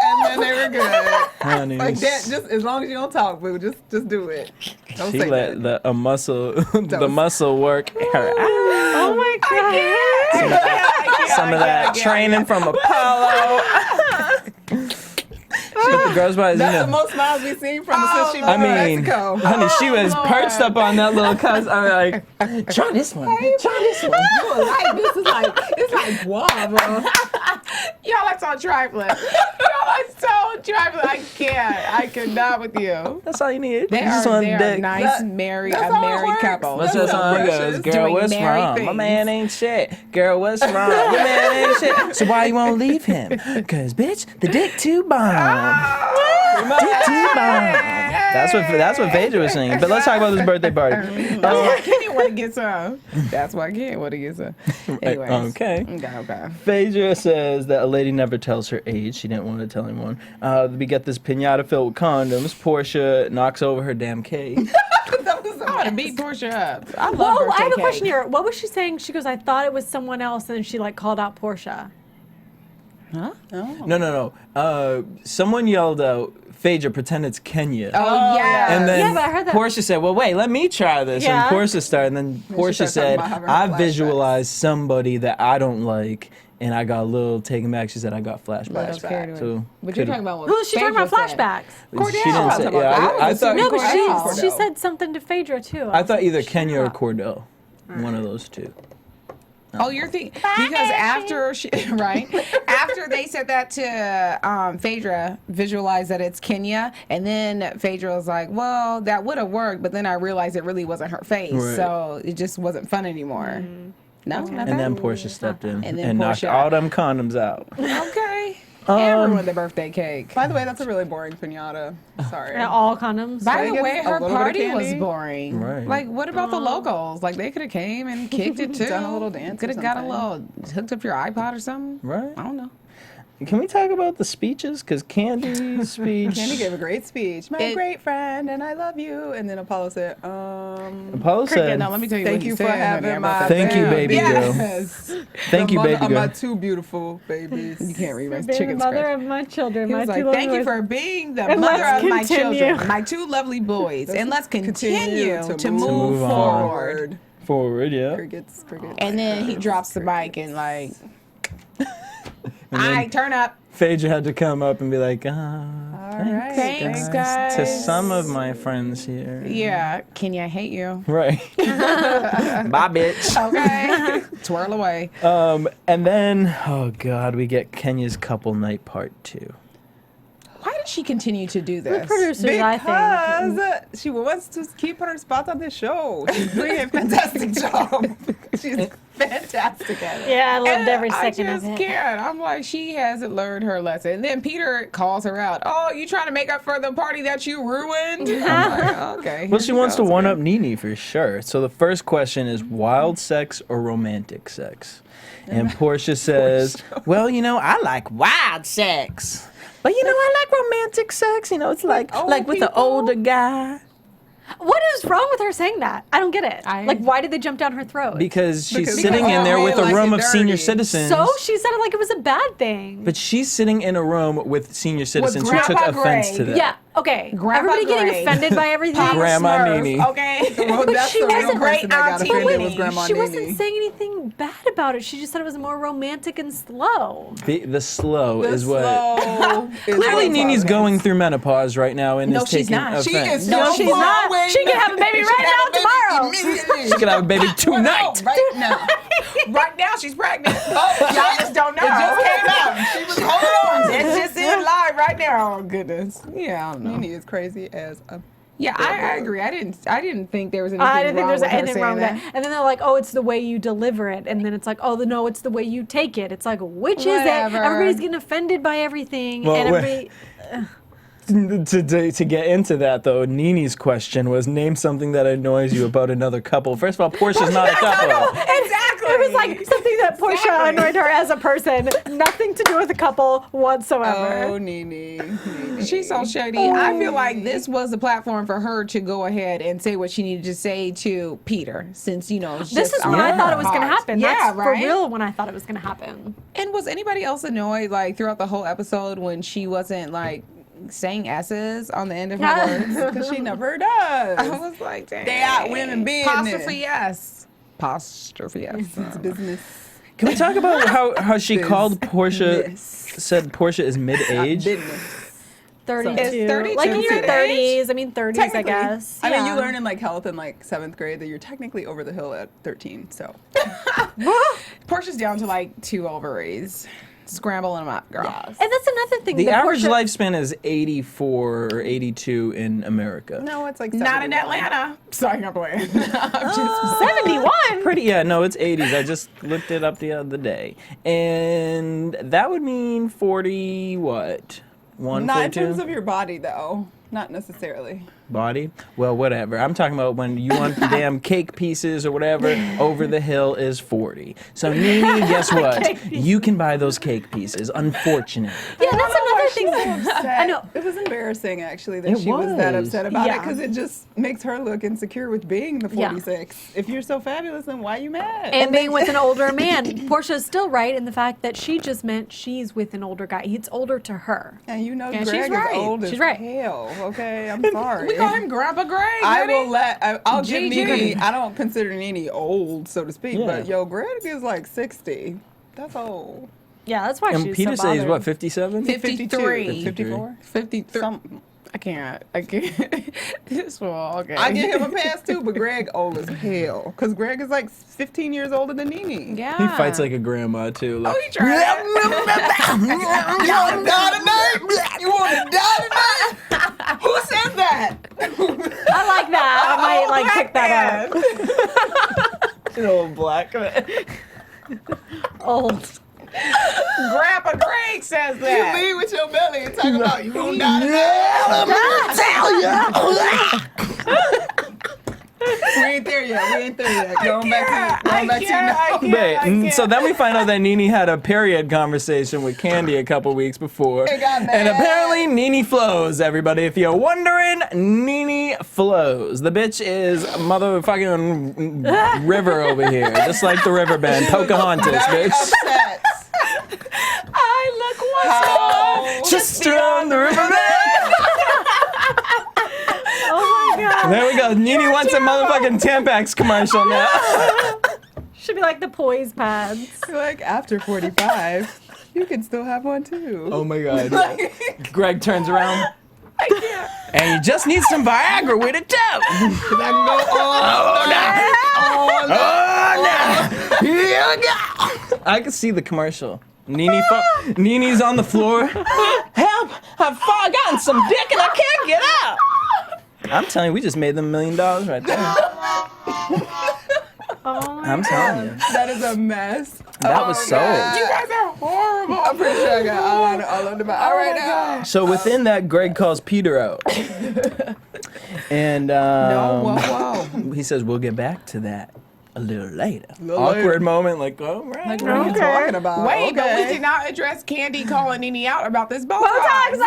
Speaker 7: And then they were good.
Speaker 3: Honey,
Speaker 7: Like that, just as long as you don't talk, boo, just do it. Don't
Speaker 3: she
Speaker 7: say
Speaker 3: let
Speaker 7: that.
Speaker 3: the muscle work her out.
Speaker 4: Oh my god!
Speaker 3: Some of that training from Apollo. But the girls was,
Speaker 7: That's the most smiles we've seen from her since she
Speaker 3: I
Speaker 7: moved to
Speaker 3: mean,
Speaker 7: Mexico.
Speaker 3: honey, she was perched up on that little cuz. I'm like, try this one. Try this one.
Speaker 5: It's like guava. Y'all are so trifling. Y'all are so trifling. I cannot with you.
Speaker 3: That's all you need.
Speaker 5: They
Speaker 3: You just
Speaker 5: are,
Speaker 3: want
Speaker 5: they are
Speaker 3: dick.
Speaker 5: nice married
Speaker 7: That's how it
Speaker 5: married
Speaker 7: works.
Speaker 5: couple.
Speaker 3: That's
Speaker 7: That's
Speaker 3: just
Speaker 7: so
Speaker 3: how it
Speaker 7: precious.
Speaker 3: goes. Girl,
Speaker 5: Doing
Speaker 3: what's
Speaker 5: married
Speaker 3: wrong? My
Speaker 5: things.
Speaker 3: man ain't shit. Girl, what's wrong? Your man ain't shit. So why you won't leave him? Because, bitch, the dick too bomb. Dick too bomb. That's what Phaedra was singing. But let's talk about this birthday party.
Speaker 5: That's why Kenny want to get some. That's why Kenny want to get some. Anyways.
Speaker 3: Okay.
Speaker 5: Okay.
Speaker 3: Phaedra says that a lady never tells her age. She didn't want to tell anyone. We get this pinata filled with condoms. Porsha knocks over her damn cake.
Speaker 7: That was amazing.
Speaker 5: want to beat Porsha up. I love
Speaker 4: Whoa, I
Speaker 5: birthday
Speaker 4: have a question
Speaker 5: cake.
Speaker 4: here. What was she saying? She goes, I thought it was someone else, and then she like called out Porsha.
Speaker 5: Huh?
Speaker 3: No. Someone yelled out, Phaedra, pretend it's Kenya.
Speaker 5: Oh, yeah.
Speaker 3: And then
Speaker 4: Yeah, but I heard that.
Speaker 3: Portia said, well, wait, let me try this.
Speaker 4: Yeah.
Speaker 3: And Portia started, and then Portia
Speaker 7: started
Speaker 3: said,
Speaker 7: talking about having
Speaker 3: I
Speaker 7: flashbacks.
Speaker 3: visualized somebody that I don't like, and I got a little taken back. She said, I got flashbacks.
Speaker 5: carried away.
Speaker 3: So,
Speaker 5: But you're
Speaker 3: could've-
Speaker 5: talking about what
Speaker 4: Who's she talking about
Speaker 5: Phaedra said.
Speaker 4: flashbacks?
Speaker 3: She didn't say,
Speaker 7: Cordell.
Speaker 3: yeah, I thought,
Speaker 4: No, but
Speaker 5: Cordell.
Speaker 4: she said something to Phaedra too.
Speaker 3: I thought either Kenya or Cordell. One of those two.
Speaker 5: Oh, you're thinking because after she right after they said that to Phaedra, visualize that it's Kenya, and then Phaedra was like, "Well, that would have worked," but then I realized it really wasn't her face,
Speaker 3: Right.
Speaker 5: so it just wasn't fun anymore. No, not
Speaker 3: And then
Speaker 5: bad.
Speaker 3: Portia stepped in
Speaker 5: And
Speaker 3: and,
Speaker 5: then
Speaker 3: knocked
Speaker 5: Portia-
Speaker 3: all them condoms out.
Speaker 5: Okay. And ruined the birthday cake.
Speaker 7: By the way, that's a really boring pinata. Sorry.
Speaker 4: And all condoms.
Speaker 5: By
Speaker 7: Can
Speaker 5: the
Speaker 7: I
Speaker 5: way,
Speaker 7: get a
Speaker 5: her
Speaker 7: little bit of
Speaker 5: party was
Speaker 7: candy?
Speaker 5: boring.
Speaker 3: Right.
Speaker 5: Like, what about the locals? Like, they could have came and kicked it too.
Speaker 7: Done a little dance or
Speaker 5: Could have got a
Speaker 7: something.
Speaker 5: little hooked up your iPod or something.
Speaker 3: Right.
Speaker 5: I don't know.
Speaker 3: Can we talk about the speeches? Because Candy's speech.
Speaker 7: Candy gave a great speech. My
Speaker 5: It-
Speaker 7: great friend, and I love you. And then Apollo said,
Speaker 3: Apollo
Speaker 5: Yeah,
Speaker 3: said,
Speaker 5: no, let me tell you
Speaker 7: thank
Speaker 5: what
Speaker 7: you
Speaker 5: he
Speaker 7: for
Speaker 5: said, honey,
Speaker 7: having
Speaker 5: about
Speaker 7: my
Speaker 5: that.
Speaker 3: Thank you, baby girl.
Speaker 7: Yes.
Speaker 3: Thank you,
Speaker 7: The mother
Speaker 3: baby
Speaker 7: of my
Speaker 3: girl.
Speaker 7: two beautiful babies.
Speaker 5: You can't read my
Speaker 4: Being the
Speaker 5: chicken
Speaker 4: mother
Speaker 5: scratch.
Speaker 4: of my children.
Speaker 5: He
Speaker 4: my
Speaker 5: was
Speaker 4: two
Speaker 5: like,
Speaker 4: little
Speaker 5: thank you
Speaker 4: boys."
Speaker 5: for being the
Speaker 4: And
Speaker 5: mother
Speaker 4: let's
Speaker 5: of my
Speaker 4: continue.
Speaker 5: children, my two lovely boys. And let's continue to move
Speaker 3: move on.
Speaker 5: forward.
Speaker 3: Forward, yeah.
Speaker 7: Crickets.
Speaker 5: And then he drops the mic and like, I turn up.
Speaker 3: Phaedra had to come up and be like,
Speaker 7: All right.
Speaker 5: Thanks, guys.
Speaker 3: to some of my friends here.
Speaker 5: Yeah, Kenya, I hate you.
Speaker 3: Right. Bye, bitch.
Speaker 5: Okay. Twirl away.
Speaker 3: And then, oh God, we get Kenya's couple night part 2.
Speaker 5: Why did she continue to do this?
Speaker 4: Producers, I think.
Speaker 7: Because she wants to keep her spot on the show. She's doing a fantastic job. She's fantastic at it.
Speaker 4: Yeah, I loved
Speaker 5: And
Speaker 4: every
Speaker 5: I
Speaker 4: second
Speaker 5: just
Speaker 4: of it.
Speaker 5: can't. I'm like, she hasn't learned her lesson. And then Peter calls her out. Oh, you trying to make up for the party that you ruined? I'm like, okay.
Speaker 3: Well,
Speaker 5: here
Speaker 3: she
Speaker 5: we
Speaker 3: wants to
Speaker 5: go.
Speaker 3: one up NeNe for sure. So the first question is wild sex or romantic sex? And Portia says, well, you know, I like wild sex. But you know, I like romantic sex. You know, it's like with the older guy.
Speaker 4: What is wrong with her saying that? I don't get it.
Speaker 5: I-
Speaker 4: Like, why did they jump down her throat?
Speaker 3: Because she's
Speaker 7: Because
Speaker 3: sitting in there
Speaker 7: all
Speaker 3: with a
Speaker 7: men
Speaker 3: room
Speaker 7: like
Speaker 3: of
Speaker 7: it
Speaker 3: senior
Speaker 7: dirty.
Speaker 3: citizens.
Speaker 4: So she said it like it was a bad thing.
Speaker 3: But she's sitting in a room with senior citizens who took
Speaker 5: Grandpa
Speaker 3: offense to
Speaker 5: Gregg.
Speaker 3: that.
Speaker 4: Yeah, okay.
Speaker 5: Grandpa
Speaker 4: Everybody getting
Speaker 5: Gregg.
Speaker 4: offended by everything.
Speaker 3: Grandma
Speaker 5: Smurf,
Speaker 3: NeNe.
Speaker 5: Okay.
Speaker 7: Well, that's
Speaker 4: she
Speaker 7: the real
Speaker 4: wasn't
Speaker 7: person that got
Speaker 5: great
Speaker 7: offended
Speaker 5: auntie.
Speaker 7: was Grandma
Speaker 4: She
Speaker 7: NeNe.
Speaker 4: wasn't saying anything bad about it. She just said it was more romantic and slow.
Speaker 3: The slow
Speaker 7: The
Speaker 3: is what.
Speaker 7: slow is
Speaker 3: Clearly,
Speaker 7: what
Speaker 3: NeNe's
Speaker 7: causes.
Speaker 3: going through menopause right now and
Speaker 5: No,
Speaker 3: is
Speaker 5: she's
Speaker 3: taking
Speaker 5: not.
Speaker 3: offense.
Speaker 7: She is
Speaker 5: No,
Speaker 7: so
Speaker 5: she's
Speaker 7: far
Speaker 5: not.
Speaker 7: away
Speaker 4: She can
Speaker 7: now.
Speaker 4: have a baby
Speaker 7: She
Speaker 4: right
Speaker 7: can have
Speaker 4: now,
Speaker 7: a baby
Speaker 4: tomorrow.
Speaker 7: immediately.
Speaker 3: She could have a baby tonight.
Speaker 7: Right now.
Speaker 5: Right now, she's pregnant. Oh, y'all just don't know.
Speaker 7: It just came out. She was holding on.
Speaker 5: It's just in live right now. Oh goodness. Yeah, I don't know.
Speaker 7: NeNe is crazy as a.
Speaker 5: Yeah, I agree. I didn't think there was anything
Speaker 4: I didn't think
Speaker 5: wrong
Speaker 4: there's
Speaker 5: with her
Speaker 4: anything wrong with
Speaker 5: saying
Speaker 4: that. And then they're like, oh, it's the way you deliver it. And then it's like, oh, no, it's the way you take it. It's like, which is it?
Speaker 5: Whatever.
Speaker 4: Everybody's getting offended by everything.
Speaker 3: Well,
Speaker 4: and
Speaker 3: wait.
Speaker 4: everybody.
Speaker 3: To get into that though, NeNe's question was name something that annoys you about another couple. First of all, Portia's not a couple.
Speaker 5: Exactly.
Speaker 4: It was like something that Porsha
Speaker 5: Exactly.
Speaker 4: annoyed her as a person. Nothing to do with the couple whatsoever.
Speaker 7: Oh, NeNe.
Speaker 5: She's so shady. I feel like this was the platform for her to go ahead and say what she needed to say to Peter, since it's
Speaker 4: This
Speaker 5: just
Speaker 4: is when
Speaker 5: on
Speaker 4: I thought
Speaker 5: her
Speaker 4: it was going to
Speaker 5: heart.
Speaker 4: happen.
Speaker 5: Yeah,
Speaker 4: That's
Speaker 5: right.
Speaker 4: for real when I thought it was going to happen.
Speaker 5: And was anybody else annoyed like throughout the whole episode when she wasn't like saying S's on the end of her words?
Speaker 7: Because she never does.
Speaker 5: I was like, dang.
Speaker 7: They out women business.
Speaker 5: Apostrophe S. Apostrophe S.
Speaker 7: It's business.
Speaker 3: Can we talk about how she called Portia,
Speaker 7: Business.
Speaker 3: said Portia is mid-age?
Speaker 7: Business.
Speaker 4: 32.
Speaker 5: Is 32
Speaker 4: like in your
Speaker 5: mid-age?
Speaker 4: 30s. I mean, 30s, I
Speaker 7: Technically.
Speaker 4: guess.
Speaker 7: I mean,
Speaker 4: Yeah.
Speaker 7: you learn in like health in like 7th grade that you're technically over the hill at 13. So
Speaker 5: Portia's down to like 2 ovaries. Scrambling them up, girl.
Speaker 4: And that's another thing.
Speaker 3: The
Speaker 4: that
Speaker 3: average
Speaker 4: Porsha-
Speaker 3: lifespan is 84 or 82 in America.
Speaker 7: no, it's like
Speaker 5: Not in
Speaker 7: 71.
Speaker 5: Atlanta. Sorry, I'm playing. I'm just
Speaker 4: 71.
Speaker 3: Pretty, yeah, no, it's 80s. I just looked it up the other day. And that would mean 40, what?
Speaker 7: Not in
Speaker 3: 142?
Speaker 7: terms of your body though. Not necessarily.
Speaker 3: Body? Well, whatever. I'm talking about when you want the damn cake pieces or whatever, over the hill is 40. So, NeNe, guess what? You can buy those cake pieces, unfortunately.
Speaker 4: Yeah, that's another thing.
Speaker 7: I know. It was embarrassing, actually, that she was that upset about it, because it just makes her look insecure with being the 46. If you're so fabulous, then why are you mad?
Speaker 4: And being with an older man. Portia's still right in the fact that she just meant she's with an older guy. He's older to her.
Speaker 7: And you know,
Speaker 5: And
Speaker 7: Gregg
Speaker 5: she's right.
Speaker 7: is old as
Speaker 4: She's right.
Speaker 7: hell. Okay, I'm sorry.
Speaker 5: We call him Grandpa Gregg.
Speaker 7: I'll give
Speaker 5: GG.
Speaker 7: NeNe. I don't consider NeNe old, so to speak,
Speaker 3: Yeah.
Speaker 7: but yo, Gregg is like 60. That's old.
Speaker 4: Yeah, that's why
Speaker 3: And
Speaker 4: she's
Speaker 3: Peter
Speaker 4: so
Speaker 3: says,
Speaker 4: bothered.
Speaker 3: what, 57?
Speaker 5: 53.
Speaker 7: 54?
Speaker 5: 53. I can't. This one, okay.
Speaker 7: I give him a pass too, but Gregg old as hell. Because Gregg is like 15 years older than NeNe.
Speaker 5: Yeah.
Speaker 3: He fights like a grandma, too. Like,
Speaker 5: Oh, he tried.
Speaker 7: You want to die tonight? You want to die tonight? Who said that?
Speaker 4: I like that. I might like pick that up.
Speaker 3: an old black man.
Speaker 4: Old.
Speaker 5: Grandpa Gregg says
Speaker 7: You
Speaker 5: that.
Speaker 7: lead with your belly and talk about you won't die tonight. We ain't there yet. Going back to you now.
Speaker 3: Wait, so then we find out that NeNe had a period conversation with Candy a couple weeks before.
Speaker 7: It got bad.
Speaker 3: And apparently NeNe flows, everybody. If you're wondering, NeNe flows. The bitch is motherfucking river over here. Just like the river band. Pocahontas, bitch.
Speaker 5: I look
Speaker 3: Just on the river band.
Speaker 4: Oh my god.
Speaker 3: There we go. NeNe wants a motherfucking Tampax commercial now.
Speaker 4: Should be like the poise pads.
Speaker 7: Like after 45, you can still have one too.
Speaker 3: Oh my god. Gregg turns around. And you just need some Viagra with it too. Here we go. I can see the commercial. NeNe's on the floor. Help! I've gotten some dick and I can't get out. I'm telling you, we just made them $1 million right there. I'm telling you.
Speaker 7: That is a mess.
Speaker 3: That was sold.
Speaker 5: You guys are horrible.
Speaker 7: I'm pretty sure I got all under my eye right now.
Speaker 3: So within that, Gregg calls Peter out. And
Speaker 5: whoa.
Speaker 3: he says, we'll get back to that a little later.
Speaker 7: Little
Speaker 3: Awkward
Speaker 7: later.
Speaker 3: moment, like, all right.
Speaker 7: Like, what are you talking about?
Speaker 5: Wait, but we
Speaker 7: Okay.
Speaker 5: did not address Candy calling NeNe out about this Botox.
Speaker 4: Botox, that was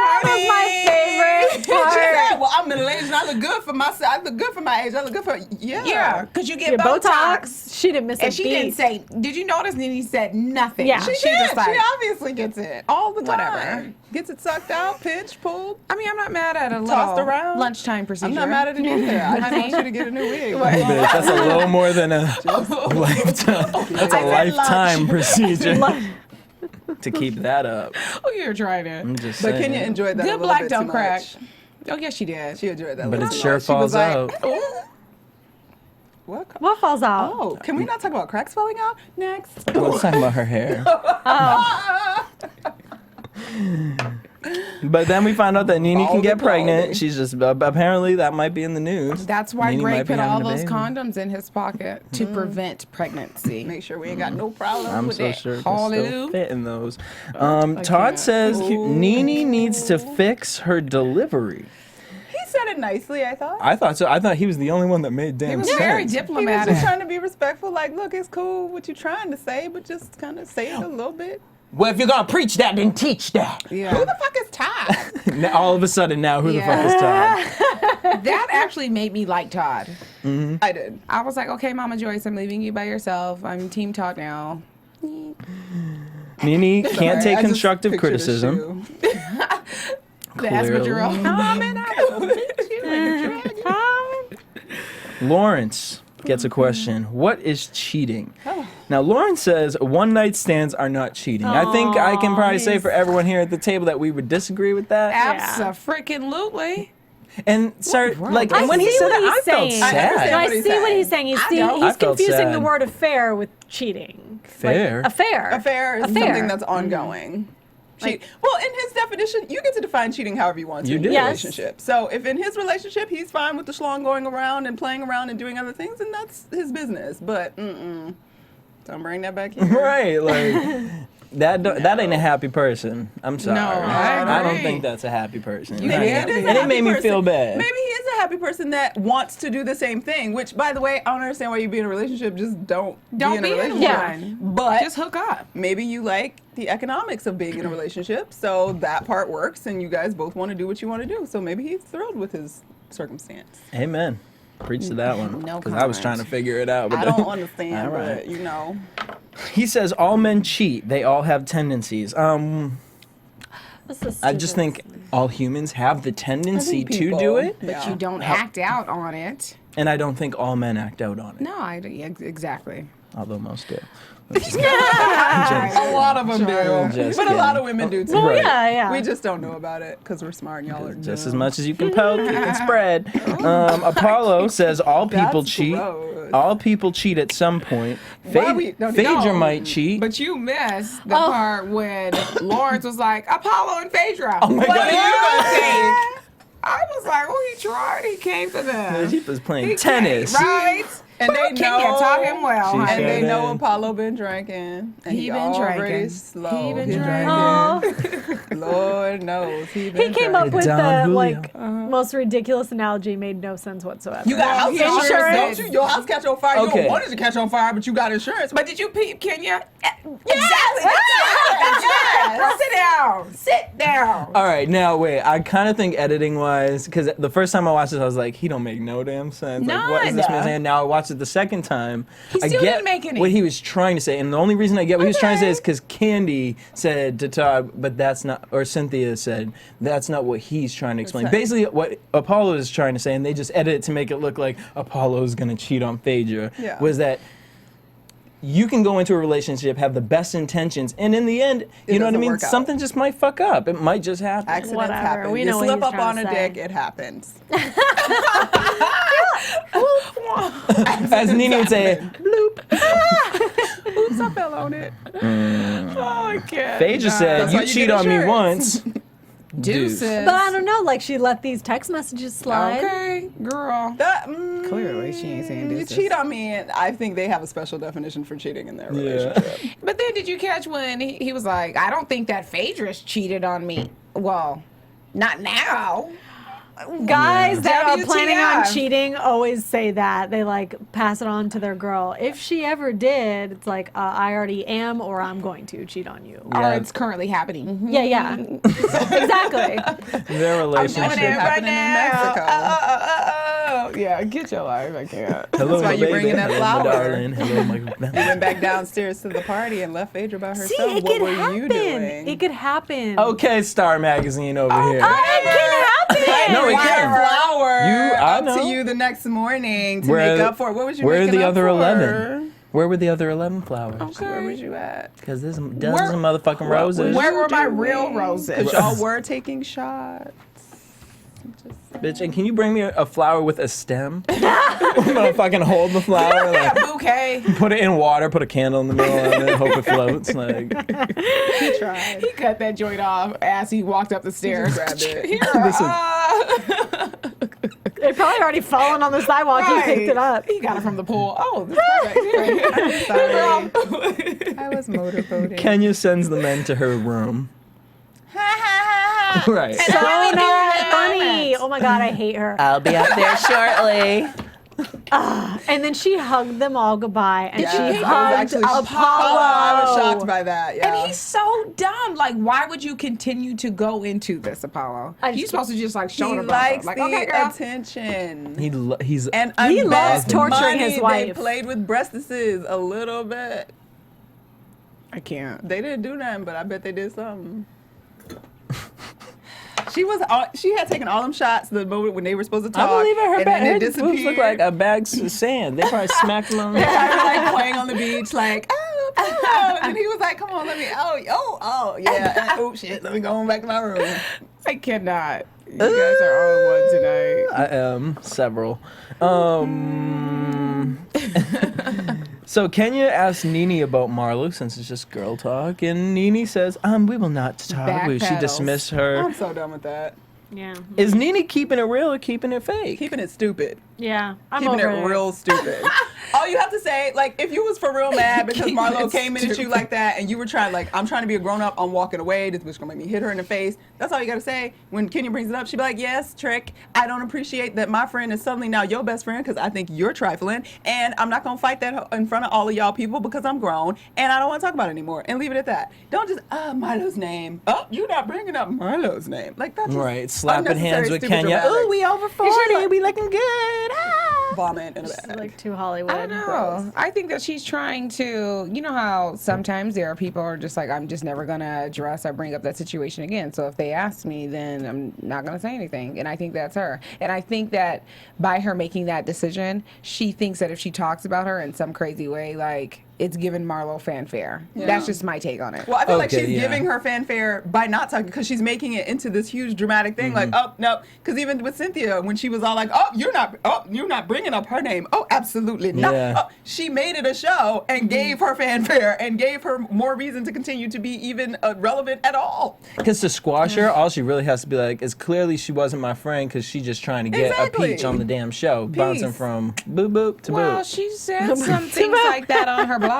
Speaker 4: my favorite
Speaker 7: She
Speaker 4: part.
Speaker 7: said, well, I'm middle aged and I look good for myself. I look good for my age. I look good for,
Speaker 5: Yeah, because you get
Speaker 4: Yeah,
Speaker 5: Botox.
Speaker 4: She didn't miss a
Speaker 5: And she
Speaker 4: beat.
Speaker 5: didn't say, did you notice NeNe said nothing?
Speaker 4: Yeah.
Speaker 5: She
Speaker 7: She
Speaker 5: just like,
Speaker 7: she obviously gets it all the time.
Speaker 5: Whatever.
Speaker 7: Gets it sucked out, pinched, pulled.
Speaker 5: I mean, I'm not mad at a
Speaker 7: Tossed
Speaker 5: little
Speaker 7: around.
Speaker 5: lunchtime procedure.
Speaker 7: I'm not mad at it either. I just want you to get a new wig.
Speaker 3: Bitch, that's a little more than a lifetime. That's a lifetime procedure to keep that up.
Speaker 5: Oh, you're trying to.
Speaker 3: I'm just
Speaker 7: But
Speaker 3: saying.
Speaker 7: Kenya enjoyed that a
Speaker 5: Good
Speaker 7: little
Speaker 5: black
Speaker 7: bit
Speaker 5: don't
Speaker 7: too
Speaker 5: crack.
Speaker 7: much.
Speaker 5: Oh, yes, she did.
Speaker 7: She enjoyed that a
Speaker 3: But
Speaker 7: little
Speaker 3: it
Speaker 7: too
Speaker 3: sure
Speaker 7: much. She was
Speaker 3: falls
Speaker 7: like,
Speaker 3: out.
Speaker 7: "Ooh." What?
Speaker 4: What falls out?
Speaker 7: Oh, can we not talk about cracks falling out? Next.
Speaker 3: Let's talk about her hair. But then we find out that NeNe can get pregnant. She's just apparently that might be in the news.
Speaker 5: That's why
Speaker 3: NeNe might
Speaker 5: Gregg
Speaker 3: be
Speaker 5: put all
Speaker 3: having a
Speaker 5: those
Speaker 3: baby.
Speaker 5: condoms in his pocket to prevent pregnancy.
Speaker 7: Make sure we ain't got no problem
Speaker 3: I'm
Speaker 7: with
Speaker 3: so
Speaker 7: that.
Speaker 3: sure it can still
Speaker 5: Hallelujah.
Speaker 3: fit in those. Todd says NeNe needs to fix her delivery.
Speaker 7: He said it nicely, I thought.
Speaker 3: I thought so. I thought he was the only one that made
Speaker 5: He
Speaker 3: damn
Speaker 5: was
Speaker 3: sense.
Speaker 5: very
Speaker 7: He was
Speaker 5: diplomatic.
Speaker 7: just trying to be respectful. Like, look, it's cool what you're trying to say, but just kind of say it a little bit.
Speaker 3: Well, if you're gonna preach that, then teach that.
Speaker 5: Yeah.
Speaker 7: Who the fuck is Todd?
Speaker 3: Now, all of a sudden, now who the fuck is Todd?
Speaker 5: That actually made me like Todd.
Speaker 7: I did.
Speaker 5: I was like, okay, Mama Joyce, I'm leaving you by yourself. I'm Team Todd now.
Speaker 3: NeNe can't
Speaker 7: Sorry,
Speaker 3: take
Speaker 7: I just
Speaker 3: constructive
Speaker 7: pictured a
Speaker 3: criticism.
Speaker 7: shoe.
Speaker 5: The espadrille.
Speaker 3: Lawrence gets a question. What is cheating? Now, Lawrence says one night stands are not cheating. I think I can probably say for everyone here at the table that we would disagree with that.
Speaker 5: Abso-freaking-lutely.
Speaker 3: And sir, like,
Speaker 4: I
Speaker 3: and when he
Speaker 4: see
Speaker 3: said
Speaker 4: what
Speaker 3: that, I
Speaker 4: he's
Speaker 3: felt
Speaker 4: saying.
Speaker 3: sad.
Speaker 4: No, I
Speaker 7: what he's
Speaker 4: see what
Speaker 7: saying.
Speaker 4: he's saying.
Speaker 5: I
Speaker 4: He's
Speaker 3: felt
Speaker 4: confusing
Speaker 3: sad.
Speaker 4: the word affair with cheating.
Speaker 3: Fair.
Speaker 4: Like, affair.
Speaker 7: Affair is
Speaker 4: Affair.
Speaker 7: something that's ongoing. Well, in his definition, you get to define cheating however you want to
Speaker 3: You
Speaker 7: in
Speaker 3: do.
Speaker 7: your
Speaker 4: Yes.
Speaker 7: relationship. So if in his relationship he's fine with the schlong going around and playing around and doing other things, then that's his business. But don't bring that back here.
Speaker 3: Right, like, That ain't a happy person. I'm sorry.
Speaker 5: No, I
Speaker 3: don't
Speaker 5: agree.
Speaker 3: think that's a happy person.
Speaker 5: You
Speaker 3: and
Speaker 5: can't.
Speaker 3: it made me feel bad.
Speaker 7: Maybe he is a happy person that wants to do the same thing. Which, by the way, I don't understand why you be in a relationship. Just don't be in a relationship.
Speaker 4: Yeah.
Speaker 7: But
Speaker 5: Just hook up.
Speaker 7: maybe you like the economics of being in a relationship, so that part works, and you guys both want to do what you want to do. So maybe he's thrilled with his circumstance.
Speaker 3: Amen. Preach to that one.
Speaker 5: No
Speaker 3: Because I was
Speaker 5: comment.
Speaker 3: trying to figure it out. But
Speaker 7: I don't understand,
Speaker 3: All right.
Speaker 7: but you know.
Speaker 3: He says all men cheat. They all have tendencies.
Speaker 4: This is
Speaker 3: I just
Speaker 4: stupid.
Speaker 3: think all humans have the tendency to
Speaker 7: people-
Speaker 3: do it,
Speaker 5: But you don't act out on it.
Speaker 3: and I don't think all men act out on it.
Speaker 5: No, exactly.
Speaker 3: Although most do.
Speaker 7: A lot of them do,
Speaker 3: Just
Speaker 7: but a lot of
Speaker 3: kidding.
Speaker 7: women do too.
Speaker 4: Well,
Speaker 3: Right.
Speaker 4: yeah.
Speaker 7: We just don't know about it because we're smart and y'all are
Speaker 3: Just
Speaker 7: dumb.
Speaker 3: as much as you can poke, you can spread. Apollo says all people
Speaker 7: That's
Speaker 3: cheat.
Speaker 7: gross.
Speaker 3: All people cheat at some point.
Speaker 7: Why we- no,
Speaker 3: Phaedra
Speaker 7: no.
Speaker 3: might cheat.
Speaker 5: But you missed the part when Lawrence was like, Apollo and Phaedra.
Speaker 3: Oh my
Speaker 5: what
Speaker 3: God.
Speaker 5: are you gonna think? I was like, oh, he tried. He came to them.
Speaker 3: He was playing
Speaker 5: He
Speaker 3: tennis.
Speaker 5: came, right?
Speaker 7: And they
Speaker 5: Kenya
Speaker 7: know,
Speaker 5: taught him well.
Speaker 3: She
Speaker 5: honey.
Speaker 7: and they
Speaker 3: said
Speaker 7: know
Speaker 3: that.
Speaker 7: Apollo been drinking, and
Speaker 5: He
Speaker 7: he
Speaker 5: been
Speaker 7: already
Speaker 5: drinking.
Speaker 7: slow.
Speaker 5: He been
Speaker 7: drinking. Lord knows he been
Speaker 4: He came up
Speaker 7: drinking.
Speaker 4: with
Speaker 3: Don
Speaker 4: the
Speaker 3: Julio.
Speaker 4: like most ridiculous analogy, made no sense whatsoever.
Speaker 7: You got house
Speaker 5: Well,
Speaker 7: insurance, don't you? Your house catch on fire. You
Speaker 3: Okay.
Speaker 7: don't want it to catch on fire, but you got insurance.
Speaker 5: But did you peep Kenya? Exactly. Yes. Sit down. Sit down.
Speaker 3: All right, now wait. I kind of think editing-wise, because the first time I watched this, I was like, he don't make no damn sense. Like, what is this man
Speaker 5: None.
Speaker 3: saying? Now I watched it the second time.
Speaker 5: He
Speaker 3: I
Speaker 5: still
Speaker 3: get
Speaker 5: didn't make any.
Speaker 3: what he was trying to say, and the only reason I get what he was trying to say
Speaker 5: Okay.
Speaker 3: is because Candy said to Todd, but that's not, or Cynthia said, that's not what he's trying to explain.
Speaker 7: right.
Speaker 3: Basically, what Apollo is trying to say, and they just edit it to make it look like Apollo's gonna cheat on Phaedra,
Speaker 7: Yeah.
Speaker 3: was that you can go into a relationship, have the best intentions, and in the end, you know what I
Speaker 7: doesn't
Speaker 3: mean?
Speaker 7: work out.
Speaker 3: Something just might fuck up. It might just happen.
Speaker 7: Accidents
Speaker 4: Whatever.
Speaker 7: happen.
Speaker 4: We
Speaker 7: You
Speaker 4: know what
Speaker 7: slip
Speaker 4: he's
Speaker 7: up
Speaker 4: trying
Speaker 7: on
Speaker 4: to
Speaker 7: a
Speaker 4: say.
Speaker 7: dick, it happens.
Speaker 3: As NeNe would say,
Speaker 7: Oops, I fell on it.
Speaker 5: Oh, I can't.
Speaker 3: Phaedra said,
Speaker 7: That's why
Speaker 3: you
Speaker 7: you
Speaker 3: cheat
Speaker 7: get
Speaker 3: on me
Speaker 7: insurance."
Speaker 3: once. Deuce.
Speaker 5: Deuces.
Speaker 4: But I don't know, like she let these text messages slide.
Speaker 5: Okay, girl. Clearly, she ain't saying
Speaker 7: You
Speaker 5: deuces.
Speaker 7: cheat on me, and I think they have a special definition for cheating in their
Speaker 3: Yeah.
Speaker 7: relationship.
Speaker 5: But then did you catch when he was like, I don't think that Phaedra's cheated on me. Well, not now.
Speaker 4: Guys that are planning on
Speaker 5: WTF.
Speaker 4: cheating always say that. They like pass it on to their girl. If she ever did, it's like, I already am or I'm going to cheat on you.
Speaker 5: Or it's currently happening.
Speaker 4: Yeah, yeah. Exactly.
Speaker 3: Their
Speaker 5: Doing
Speaker 3: relationship.
Speaker 5: it right
Speaker 7: happening in
Speaker 5: now.
Speaker 7: Mexico.
Speaker 5: Yeah, get your life. I can't.
Speaker 3: Hello,
Speaker 7: That's why
Speaker 3: my
Speaker 7: you
Speaker 3: baby.
Speaker 7: bringing that
Speaker 3: Hello, my
Speaker 7: flower.
Speaker 3: darling. Hello, my
Speaker 7: Went back downstairs to the party and left Phaedra by herself.
Speaker 4: See, it
Speaker 7: what
Speaker 4: could
Speaker 7: were
Speaker 4: happen.
Speaker 7: you doing?
Speaker 4: It could happen.
Speaker 3: Okay, Star Magazine over here.
Speaker 4: It can happen.
Speaker 3: No, it
Speaker 7: White
Speaker 3: can.
Speaker 7: flower
Speaker 3: I
Speaker 7: up
Speaker 3: know.
Speaker 7: to you the next morning to
Speaker 3: Where-
Speaker 7: make up for it. What was you
Speaker 3: Where are
Speaker 7: making
Speaker 3: the
Speaker 7: up
Speaker 3: other
Speaker 7: for?
Speaker 3: 11? Where were the other 11 flowers?
Speaker 7: Where was you at?
Speaker 3: Because there's dozens of motherfucking roses.
Speaker 5: Where were my real roses?
Speaker 7: Because y'all were taking shots.
Speaker 3: Bitch, and can you bring me a flower with a stem? I'm gonna fucking hold the flower,
Speaker 5: Yeah,
Speaker 3: like,
Speaker 5: bouquet.
Speaker 3: put it in water, put a candle in the middle of it, hope it floats. Like,
Speaker 7: He tried.
Speaker 5: He cut that joint off as he walked up the stairs.
Speaker 7: Grabbed it.
Speaker 5: Here,
Speaker 4: It probably already fallen on the sidewalk. He picked it up.
Speaker 5: He got it from the pool. Oh, this is perfect.
Speaker 7: Sorry. I was motorboating.
Speaker 3: Kenya sends the men to her room. Right.
Speaker 4: So not funny. Oh my God, I hate her.
Speaker 3: I'll be up there shortly.
Speaker 4: And then she hugged them all goodbye, and
Speaker 7: Yeah,
Speaker 4: she
Speaker 7: I was
Speaker 4: hugged
Speaker 7: actually
Speaker 4: Apollo.
Speaker 7: I was shocked by that. Yeah.
Speaker 5: And he's so dumb. Like, why would you continue to go into this, Apollo?
Speaker 4: I
Speaker 5: You're
Speaker 4: just-
Speaker 5: supposed to just like show
Speaker 7: he
Speaker 5: her
Speaker 7: likes
Speaker 5: like,
Speaker 7: the
Speaker 5: okay, girl.
Speaker 7: attention.
Speaker 3: He's
Speaker 7: And
Speaker 4: He loves
Speaker 7: unbanked
Speaker 4: torturing
Speaker 7: money,
Speaker 4: his wife.
Speaker 7: They played with breastises a little bit.
Speaker 5: I can't.
Speaker 7: They didn't do nothing, but I bet they did something. She had taken all them shots the moment when they were supposed to talk.
Speaker 3: I believe it. Her,
Speaker 7: and
Speaker 3: bag,
Speaker 7: then
Speaker 3: her
Speaker 7: it
Speaker 3: boobs
Speaker 7: disappeared.
Speaker 3: look like a bag of sand. They probably smacked them on
Speaker 7: They were like playing on the beach, like, oh, and he was like, come on, let me, oh, yeah, and, oh shit, let me go on back to my room.
Speaker 5: I cannot. You guys are on one tonight.
Speaker 3: I am several. So Kenya asked NeNe about Marlo since it's just girl talk, and NeNe says, "We will not talk." She
Speaker 5: Backpedals.
Speaker 3: dismissed her.
Speaker 7: I'm so done with that.
Speaker 4: Yeah.
Speaker 3: Is NeNe keeping it real or keeping it fake?
Speaker 7: Keeping it stupid.
Speaker 4: Yeah. I'm
Speaker 7: Keeping
Speaker 4: over
Speaker 7: it
Speaker 4: it.
Speaker 7: real stupid. All you have to say, like, if you was for real mad because Marlo came in at you like that and you were trying, like, I'm trying to be a grown up, I'm walking away, this bitch gonna make me hit her in the face. That's all you gotta say. When Kenya brings it up, she'd be like, yes, Trick, I don't appreciate that my friend is suddenly now your best friend because I think you're trifling, and I'm not gonna fight that in front of all of y'all people because I'm grown and I don't wanna talk about it anymore, and leave it at that. Don't just, Marlo's name. Oh, you're not bringing up Marlo's name. Like, that's just
Speaker 3: Right, slapping hands with
Speaker 7: stupid,
Speaker 3: Kenya.
Speaker 7: dramatic.
Speaker 3: Ooh, we over 40, we looking good. Ah.
Speaker 7: Vomit in a
Speaker 4: It's
Speaker 7: bag.
Speaker 4: like too Hollywood.
Speaker 5: I don't know. I think that she's trying to, you know how sometimes there are people who are just like, I'm just never going to address or bring up that situation again. So if they ask me, then I'm not going to say anything. And I think that's her. And I think that by her making that decision, she thinks that if she talks about her in some crazy way, like, it's giving Marlo fanfare.
Speaker 7: Yeah.
Speaker 5: That's just my take on it.
Speaker 7: Well, I feel like
Speaker 3: Okay,
Speaker 7: she's
Speaker 3: yeah.
Speaker 7: giving her fanfare by not talking because she's making it into this huge dramatic thing. Like, oh no, because even with Cynthia, when she was all like, you're not bringing up her name. Oh, absolutely not.
Speaker 3: Yeah.
Speaker 7: Oh, she made it a show and gave her fanfare and gave her more reason to continue to be even relevant at all.
Speaker 3: Because to squash her, all she really has to be like is clearly she wasn't my friend because she just trying to get
Speaker 7: Exactly.
Speaker 3: a peach on the damn show, bouncing
Speaker 7: Peace.
Speaker 3: from boop boop to
Speaker 5: Well,
Speaker 3: boop.
Speaker 5: she said some things like that on her blog.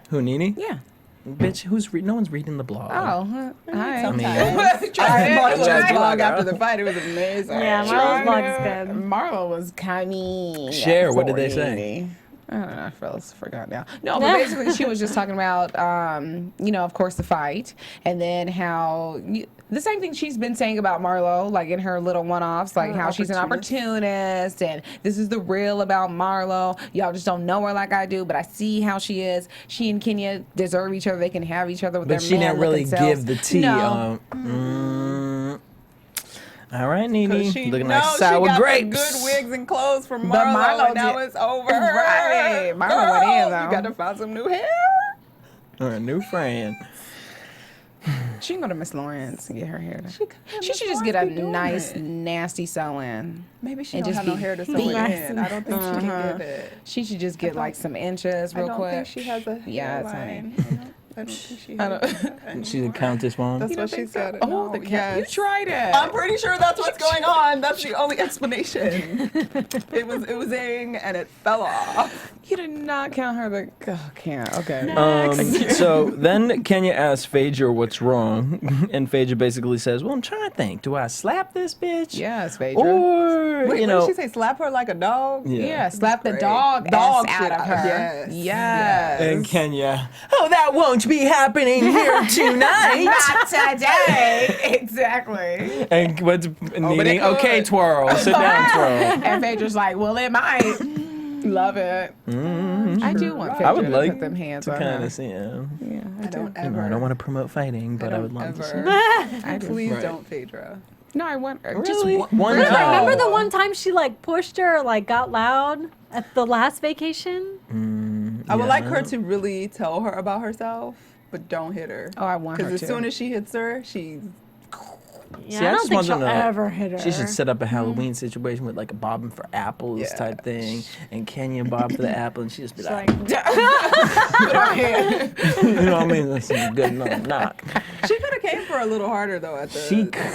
Speaker 3: Who, NeNe?
Speaker 5: Yeah.
Speaker 3: Bitch, no one's reading the blog.
Speaker 5: Oh, hi.
Speaker 3: I mean,
Speaker 7: I read Marlo's
Speaker 3: Tried.
Speaker 7: blog after the fight. It was amazing.
Speaker 4: Yeah, Marlo's blog is good.
Speaker 5: Marlo was coming.
Speaker 3: Share, what did they say?
Speaker 5: I don't know, I forgot now. No, but basically she was just talking about, of course, the fight, and then how the same thing she's been saying about Marlo, like in her little one-offs, like how she's an opportunist, and this is the real about Marlo. Y'all just don't know her like I do, but I see how she is. She and Kenya deserve each other. They can have each other with
Speaker 3: But
Speaker 5: their
Speaker 3: she
Speaker 5: man
Speaker 3: didn't really
Speaker 5: looking selves.
Speaker 3: give the tea.
Speaker 5: No.
Speaker 3: All right, NeNe,
Speaker 7: She
Speaker 3: looking
Speaker 7: knows
Speaker 3: like sour
Speaker 7: she got
Speaker 3: grapes.
Speaker 7: the good wigs and clothes from Marlo,
Speaker 5: But Marlo
Speaker 7: and now
Speaker 5: did-
Speaker 7: it's over.
Speaker 5: Right. Marlo
Speaker 7: Girl,
Speaker 5: went in,
Speaker 7: you
Speaker 5: though.
Speaker 7: got to find some new hair.
Speaker 3: Or a new friend.
Speaker 5: She can go to Miss Lawrence and get her hair done.
Speaker 7: She
Speaker 5: She should just get a nice, nasty sew-in.
Speaker 7: Maybe she
Speaker 5: and
Speaker 7: don't
Speaker 5: just
Speaker 7: have no
Speaker 5: be
Speaker 7: hair to sew
Speaker 5: beat.
Speaker 7: it in. I don't think she can get it.
Speaker 5: She should just get like some inches real
Speaker 7: I don't
Speaker 5: quick.
Speaker 7: think she has a
Speaker 5: Yeah, it's
Speaker 7: hairline.
Speaker 5: honey.
Speaker 7: I don't think she
Speaker 5: I
Speaker 7: has
Speaker 5: don't-
Speaker 3: She's a countess mom.
Speaker 7: That's what she said.
Speaker 5: Oh, the cat. You tried it.
Speaker 7: I'm pretty sure that's what's going on. That's the only explanation. It was oozing and it fell off.
Speaker 5: You did not count her the. Oh, can't. Okay.
Speaker 3: So then Kenya asks Phaedra what's wrong, and Phaedra basically says, "Well, I'm trying to think. Do I slap this bitch?
Speaker 5: Yes, Phaedra.
Speaker 3: Or
Speaker 7: Wait,
Speaker 3: you
Speaker 7: what
Speaker 3: know?"
Speaker 7: did she say? Slap her like a dog?
Speaker 5: Yeah, slap the
Speaker 7: Great.
Speaker 5: dog
Speaker 7: Dog
Speaker 5: ass
Speaker 7: shit
Speaker 5: out of her.
Speaker 7: Yes.
Speaker 5: Yes.
Speaker 3: And Kenya, "Oh, that won't be happening here tonight."
Speaker 5: Not today. Exactly.
Speaker 3: And what's
Speaker 7: but
Speaker 3: NeNe?
Speaker 7: it
Speaker 3: Okay,
Speaker 7: could.
Speaker 3: twirl. Sit down, twirl.
Speaker 5: And Phaedra's like, well, it might. Love it. I do want Phaedra
Speaker 3: I would
Speaker 5: to
Speaker 3: like
Speaker 5: put them hands
Speaker 3: to
Speaker 5: on
Speaker 3: kind
Speaker 5: her.
Speaker 3: of see.
Speaker 5: Yeah, I do.
Speaker 7: Don't
Speaker 3: I
Speaker 7: ever.
Speaker 3: don't want to promote fighting, but I would love to see.
Speaker 5: I do.
Speaker 7: Please
Speaker 3: Right.
Speaker 7: don't, Phaedra.
Speaker 5: No, I want
Speaker 3: Really?
Speaker 5: just
Speaker 3: One
Speaker 4: Remember,
Speaker 3: time.
Speaker 4: remember the one time she like pushed her, like got loud at the last vacation?
Speaker 7: I would
Speaker 3: Yeah.
Speaker 7: like her to really tell her about herself, but don't hit her.
Speaker 5: Oh, I want her
Speaker 7: Because
Speaker 5: to.
Speaker 7: as soon as she hits her, she's
Speaker 4: Yeah,
Speaker 3: See, I
Speaker 4: I don't
Speaker 3: just
Speaker 4: think
Speaker 3: want
Speaker 4: she'll
Speaker 3: them to-
Speaker 4: ever hit her.
Speaker 3: She should set up a Halloween situation with like a bobbing for apples
Speaker 7: Yeah.
Speaker 3: type thing, and Kenya bob for the apple, and she just be like,
Speaker 5: put her hand.
Speaker 3: you know what I mean? That's a good knock.
Speaker 7: She could have came for a little harder though at the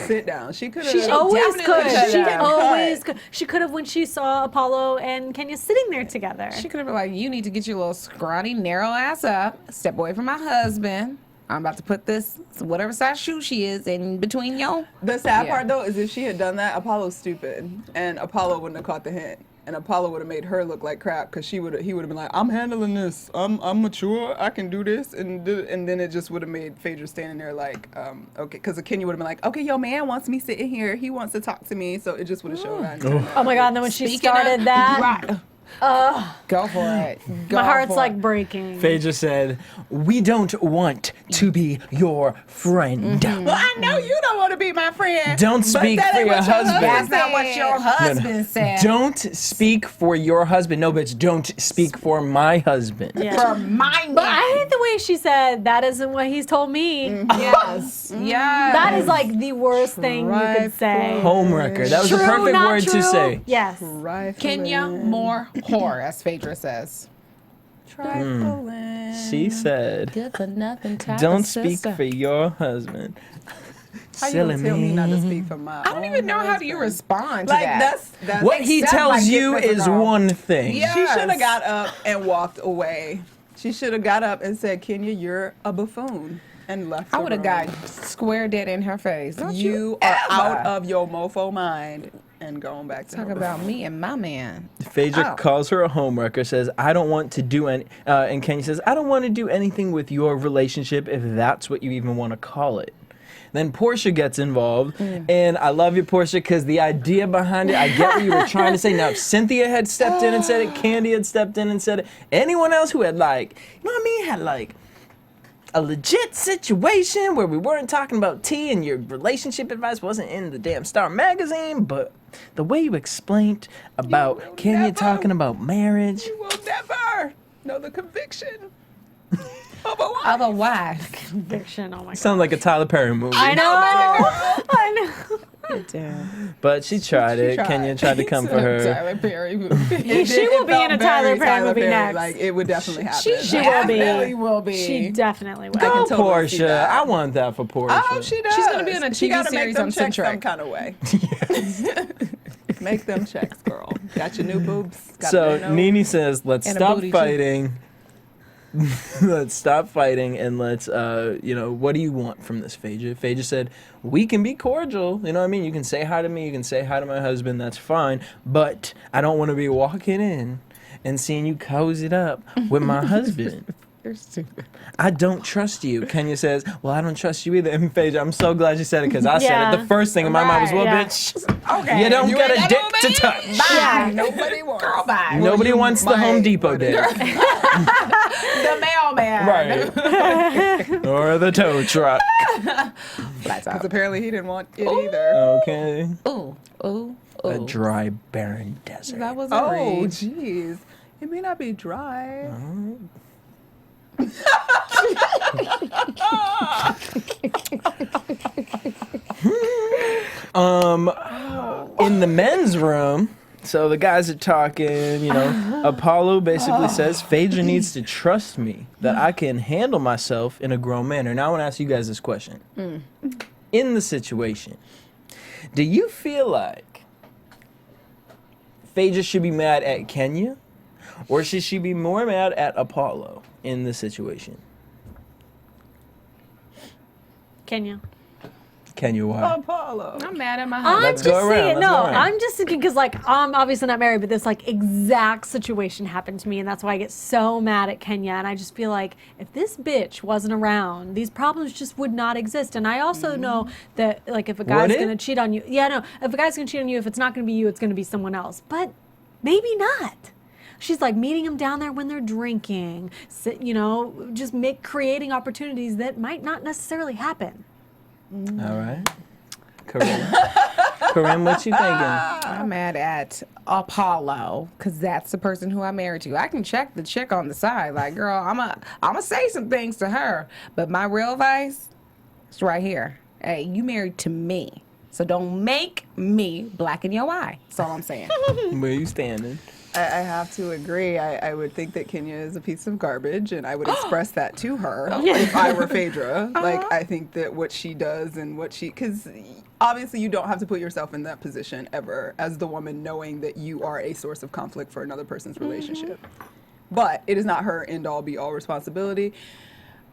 Speaker 7: sit down. She could have.
Speaker 4: She always
Speaker 5: definitely
Speaker 4: could.
Speaker 5: could've.
Speaker 4: She
Speaker 7: Yeah.
Speaker 4: always could. She could have when she saw Apollo and Kenya sitting there together.
Speaker 5: She could have been like, you need to get your little scrawny, narrow ass up, step away from my husband. I'm about to put this, whatever size shoe she is, in between y'all.
Speaker 7: The sad
Speaker 5: Yeah.
Speaker 7: part though is if she had done that, Apollo's stupid, and Apollo wouldn't have caught the hint, and Apollo would have made her look like crap because he would have been like, I'm handling this, I'm mature, I can do this, and then it just would have made Phaedra standing there like, okay, because Kenya would have been like, okay, your man wants me sitting here, he wants to talk to me, so it just would have shown that.
Speaker 4: Oh my God! And then when she
Speaker 5: Speaking
Speaker 4: started
Speaker 5: of-
Speaker 4: that,
Speaker 5: Right. Go for it. Go
Speaker 4: my heart's
Speaker 5: for
Speaker 4: like
Speaker 5: it.
Speaker 4: breaking.
Speaker 3: Phaedra said, "We don't want to be your friend.
Speaker 7: Well, I know you don't want to be my friend.
Speaker 3: Don't
Speaker 7: but
Speaker 3: speak
Speaker 7: that
Speaker 3: for
Speaker 7: ain't
Speaker 3: your
Speaker 7: what
Speaker 3: husband.
Speaker 5: That's not what your husband said.
Speaker 3: Don't speak for your husband. No, bitch, don't speak for my husband."
Speaker 4: Yeah.
Speaker 5: For my
Speaker 4: But I hate the way she said that isn't what he's told me.
Speaker 5: Yes. Yes.
Speaker 4: That is like the worst thing you could say.
Speaker 3: Homewrecker. That was the
Speaker 4: True,
Speaker 3: perfect
Speaker 4: not
Speaker 3: word
Speaker 4: true.
Speaker 3: to say.
Speaker 4: Yes.
Speaker 5: Kenya more whore, as Phaedra says.
Speaker 7: Trifling.
Speaker 3: She said,
Speaker 5: Good for nothing. type
Speaker 3: "Don't
Speaker 5: of
Speaker 3: speak
Speaker 5: sister.
Speaker 3: for your husband."
Speaker 7: How you
Speaker 3: Silly
Speaker 7: gonna tell me not to
Speaker 3: me.
Speaker 7: speak for my
Speaker 5: I don't even know how do you respond to
Speaker 7: Like
Speaker 5: that.
Speaker 7: that's
Speaker 3: What he
Speaker 5: Except
Speaker 3: tells
Speaker 5: by
Speaker 3: you
Speaker 5: giving us
Speaker 3: is
Speaker 5: a girl.
Speaker 3: one thing.
Speaker 5: Yeah.
Speaker 7: She should have
Speaker 5: Yes.
Speaker 7: got up and walked away. She should have got up and said, Kenya, you're a buffoon, and left.
Speaker 5: I
Speaker 7: the
Speaker 5: would have
Speaker 7: room.
Speaker 5: got square dead in her face. Don't
Speaker 7: You are out of your mofo mind and going back to
Speaker 5: talk
Speaker 7: her
Speaker 5: about
Speaker 7: room.
Speaker 5: me and my man.
Speaker 3: Phaedra
Speaker 5: Oh.
Speaker 3: calls her a homewrecker, says, I don't want to do any, and Kenya says, I don't want to do anything with your relationship if that's what you even want to call it. Then Porsha gets involved, and I love you, Porsha, because the idea behind it, I get what you were trying to say. Now, if Cynthia had stepped in and said it, Candy had stepped in and said it, anyone else who had like, you know what I mean, had like a legit situation where we weren't talking about tea and your relationship advice wasn't in the damn Star magazine, but the way you explained about Kenya
Speaker 7: never-
Speaker 3: talking about marriage.
Speaker 7: You will never know the conviction of a wife.
Speaker 5: Otherwise,
Speaker 4: Conviction. Oh my god.
Speaker 3: Sounds like a Tyler Perry movie.
Speaker 4: I know. I know.
Speaker 3: But she tried it.
Speaker 7: tried.
Speaker 3: Kenya tried to come for her.
Speaker 5: Tyler Perry movie.
Speaker 4: She will be in a Tyler Perry movie next.
Speaker 7: Like it would definitely happen.
Speaker 4: She will be.
Speaker 5: Definitely will be.
Speaker 4: She definitely will.
Speaker 3: Go
Speaker 7: totally see
Speaker 3: Porsha.
Speaker 7: that.
Speaker 3: I want that for Porsha.
Speaker 7: I hope she does.
Speaker 5: She's gonna be in a
Speaker 7: She
Speaker 5: TV
Speaker 7: gotta make
Speaker 5: series
Speaker 7: them
Speaker 5: on
Speaker 7: checks some
Speaker 5: Centric.
Speaker 7: kind of way. Make them checks, girl. Got your new boobs. Got
Speaker 3: So
Speaker 7: their nose.
Speaker 3: NeNe says, let's
Speaker 5: And a
Speaker 3: stop
Speaker 5: booty, too.
Speaker 3: fighting. Let's stop fighting and let's, what do you want from this, Phaedra? Phaedra said, we can be cordial. You know what I mean? You can say hi to me. You can say hi to my husband. That's fine. But I don't want to be walking in and seeing you cozied up with my husband.
Speaker 5: You're stupid.
Speaker 3: I don't trust you. Kenya says, well, I don't trust you either. And Phaedra, I'm so glad you said it because I said
Speaker 4: Yeah.
Speaker 3: it. The first thing in my mind was, well,
Speaker 4: Yeah.
Speaker 3: bitch,
Speaker 5: Okay.
Speaker 3: you don't
Speaker 5: You
Speaker 3: get
Speaker 5: ain't
Speaker 3: a
Speaker 5: got
Speaker 3: dick
Speaker 5: no
Speaker 3: to
Speaker 5: man?
Speaker 3: touch.
Speaker 5: Bye.
Speaker 4: Yeah.
Speaker 5: Nobody wants. Girl, bye.
Speaker 3: Nobody wants the Home Depot dick.
Speaker 5: The mailman.
Speaker 3: Right. Or the tow truck.
Speaker 5: Lights
Speaker 7: Because
Speaker 5: out.
Speaker 7: apparently he didn't want it either.
Speaker 3: Okay.
Speaker 5: Ooh, ooh,
Speaker 3: A
Speaker 5: ooh.
Speaker 3: dry, barren desert.
Speaker 5: That was a
Speaker 7: Oh,
Speaker 5: read.
Speaker 7: jeez. It may not be dry.
Speaker 3: In the men's room, so the guys are talking, Apollo basically says, Phaedra needs to trust me that I can handle myself in a grown manner. Now I want to ask you guys this question. In the situation, do you feel like Phaedra should be mad at Kenya, or should she be more mad at Apollo in this situation?
Speaker 4: Kenya.
Speaker 3: Kenya, why?
Speaker 7: Apollo.
Speaker 5: I'm mad at my
Speaker 4: I'm
Speaker 5: husband.
Speaker 3: Let's
Speaker 4: just
Speaker 3: go around,
Speaker 4: saying,
Speaker 3: let's
Speaker 4: no,
Speaker 3: go around.
Speaker 4: I'm just thinking because, like, I'm obviously not married, but this, like, exact situation happened to me, and that's why I get so mad at Kenya. And I just feel like if this bitch wasn't around, these problems just would not exist. And I also know that, like, if a guy's
Speaker 3: Would it?
Speaker 4: going to cheat on you, if a guy's going to cheat on you, if it's not going to be you, it's going to be someone else. But maybe not. She's like meeting them down there when they're drinking, just creating opportunities that might not necessarily happen.
Speaker 3: All right. Corrine. Corrine, what you thinking?
Speaker 5: I'm mad at Apollo because that's the person who I'm married to. I can check the chick on the side, like, girl, I'm a say some things to her, but my real advice is right here. Hey, you married to me, so don't make me blacken your eye. That's all I'm saying.
Speaker 3: Where you standing?
Speaker 7: I have to agree. I would think that Kenya is a piece of garbage, and I would express that to her if I were Phaedra. Like, I think that what she does and because obviously you don't have to put yourself in that position ever as the woman, knowing that you are a source of conflict for another person's relationship. But it is not her end-all, be-all responsibility.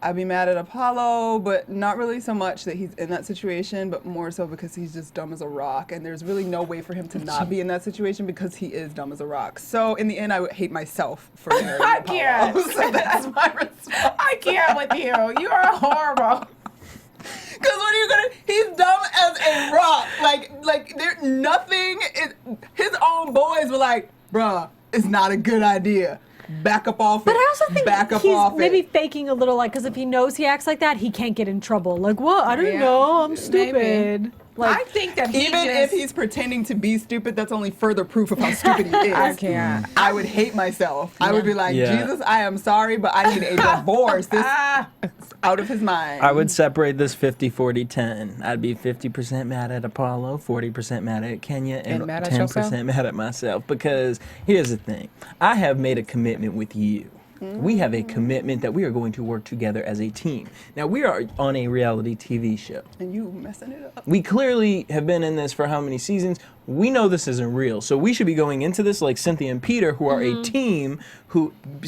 Speaker 7: I'd be mad at Apollo, but not really so much that he's in that situation, but more so because he's just dumb as a rock, and there's really no way for him to not be in that situation because he is dumb as a rock. So in the end, I would hate myself for marrying
Speaker 5: I
Speaker 7: Apollo.
Speaker 5: can't.
Speaker 7: So that's my response.
Speaker 5: I can't with you. You are horrible.
Speaker 7: Because what are you gonna? He's dumb as a rock. Like there nothing. His own boys were like, bruh, it's not a good idea. Back up off it.
Speaker 4: But I also think
Speaker 7: back up
Speaker 4: he's
Speaker 7: off
Speaker 4: maybe
Speaker 7: it.
Speaker 4: faking a little, like, because if he knows he acts like that, he can't get in trouble. Like, what? I don't
Speaker 5: Yeah,
Speaker 4: know. I'm
Speaker 5: maybe.
Speaker 4: stupid. Like,
Speaker 5: I think that he
Speaker 7: Even if he's pretending to be stupid, that's only further proof of how stupid he is.
Speaker 5: I can't.
Speaker 7: I would hate myself. I would be like,
Speaker 3: Yeah.
Speaker 7: Jesus, I am sorry, but I need a divorce. This is out of his mind.
Speaker 3: I would separate this 50-40-10. I'd be 50% mad at Apollo, 40% mad at Kenya, and
Speaker 5: mad at
Speaker 3: 10%
Speaker 5: yourself?
Speaker 3: mad at myself. Because here's the thing. I have made a commitment with you We have a commitment that we are going to work together as a team. Now, we are on a reality TV show.
Speaker 7: And you messing it up.
Speaker 3: We clearly have been in this for how many seasons? We know this isn't real. So we should be going into this like Cynthia and Peter, who are a team,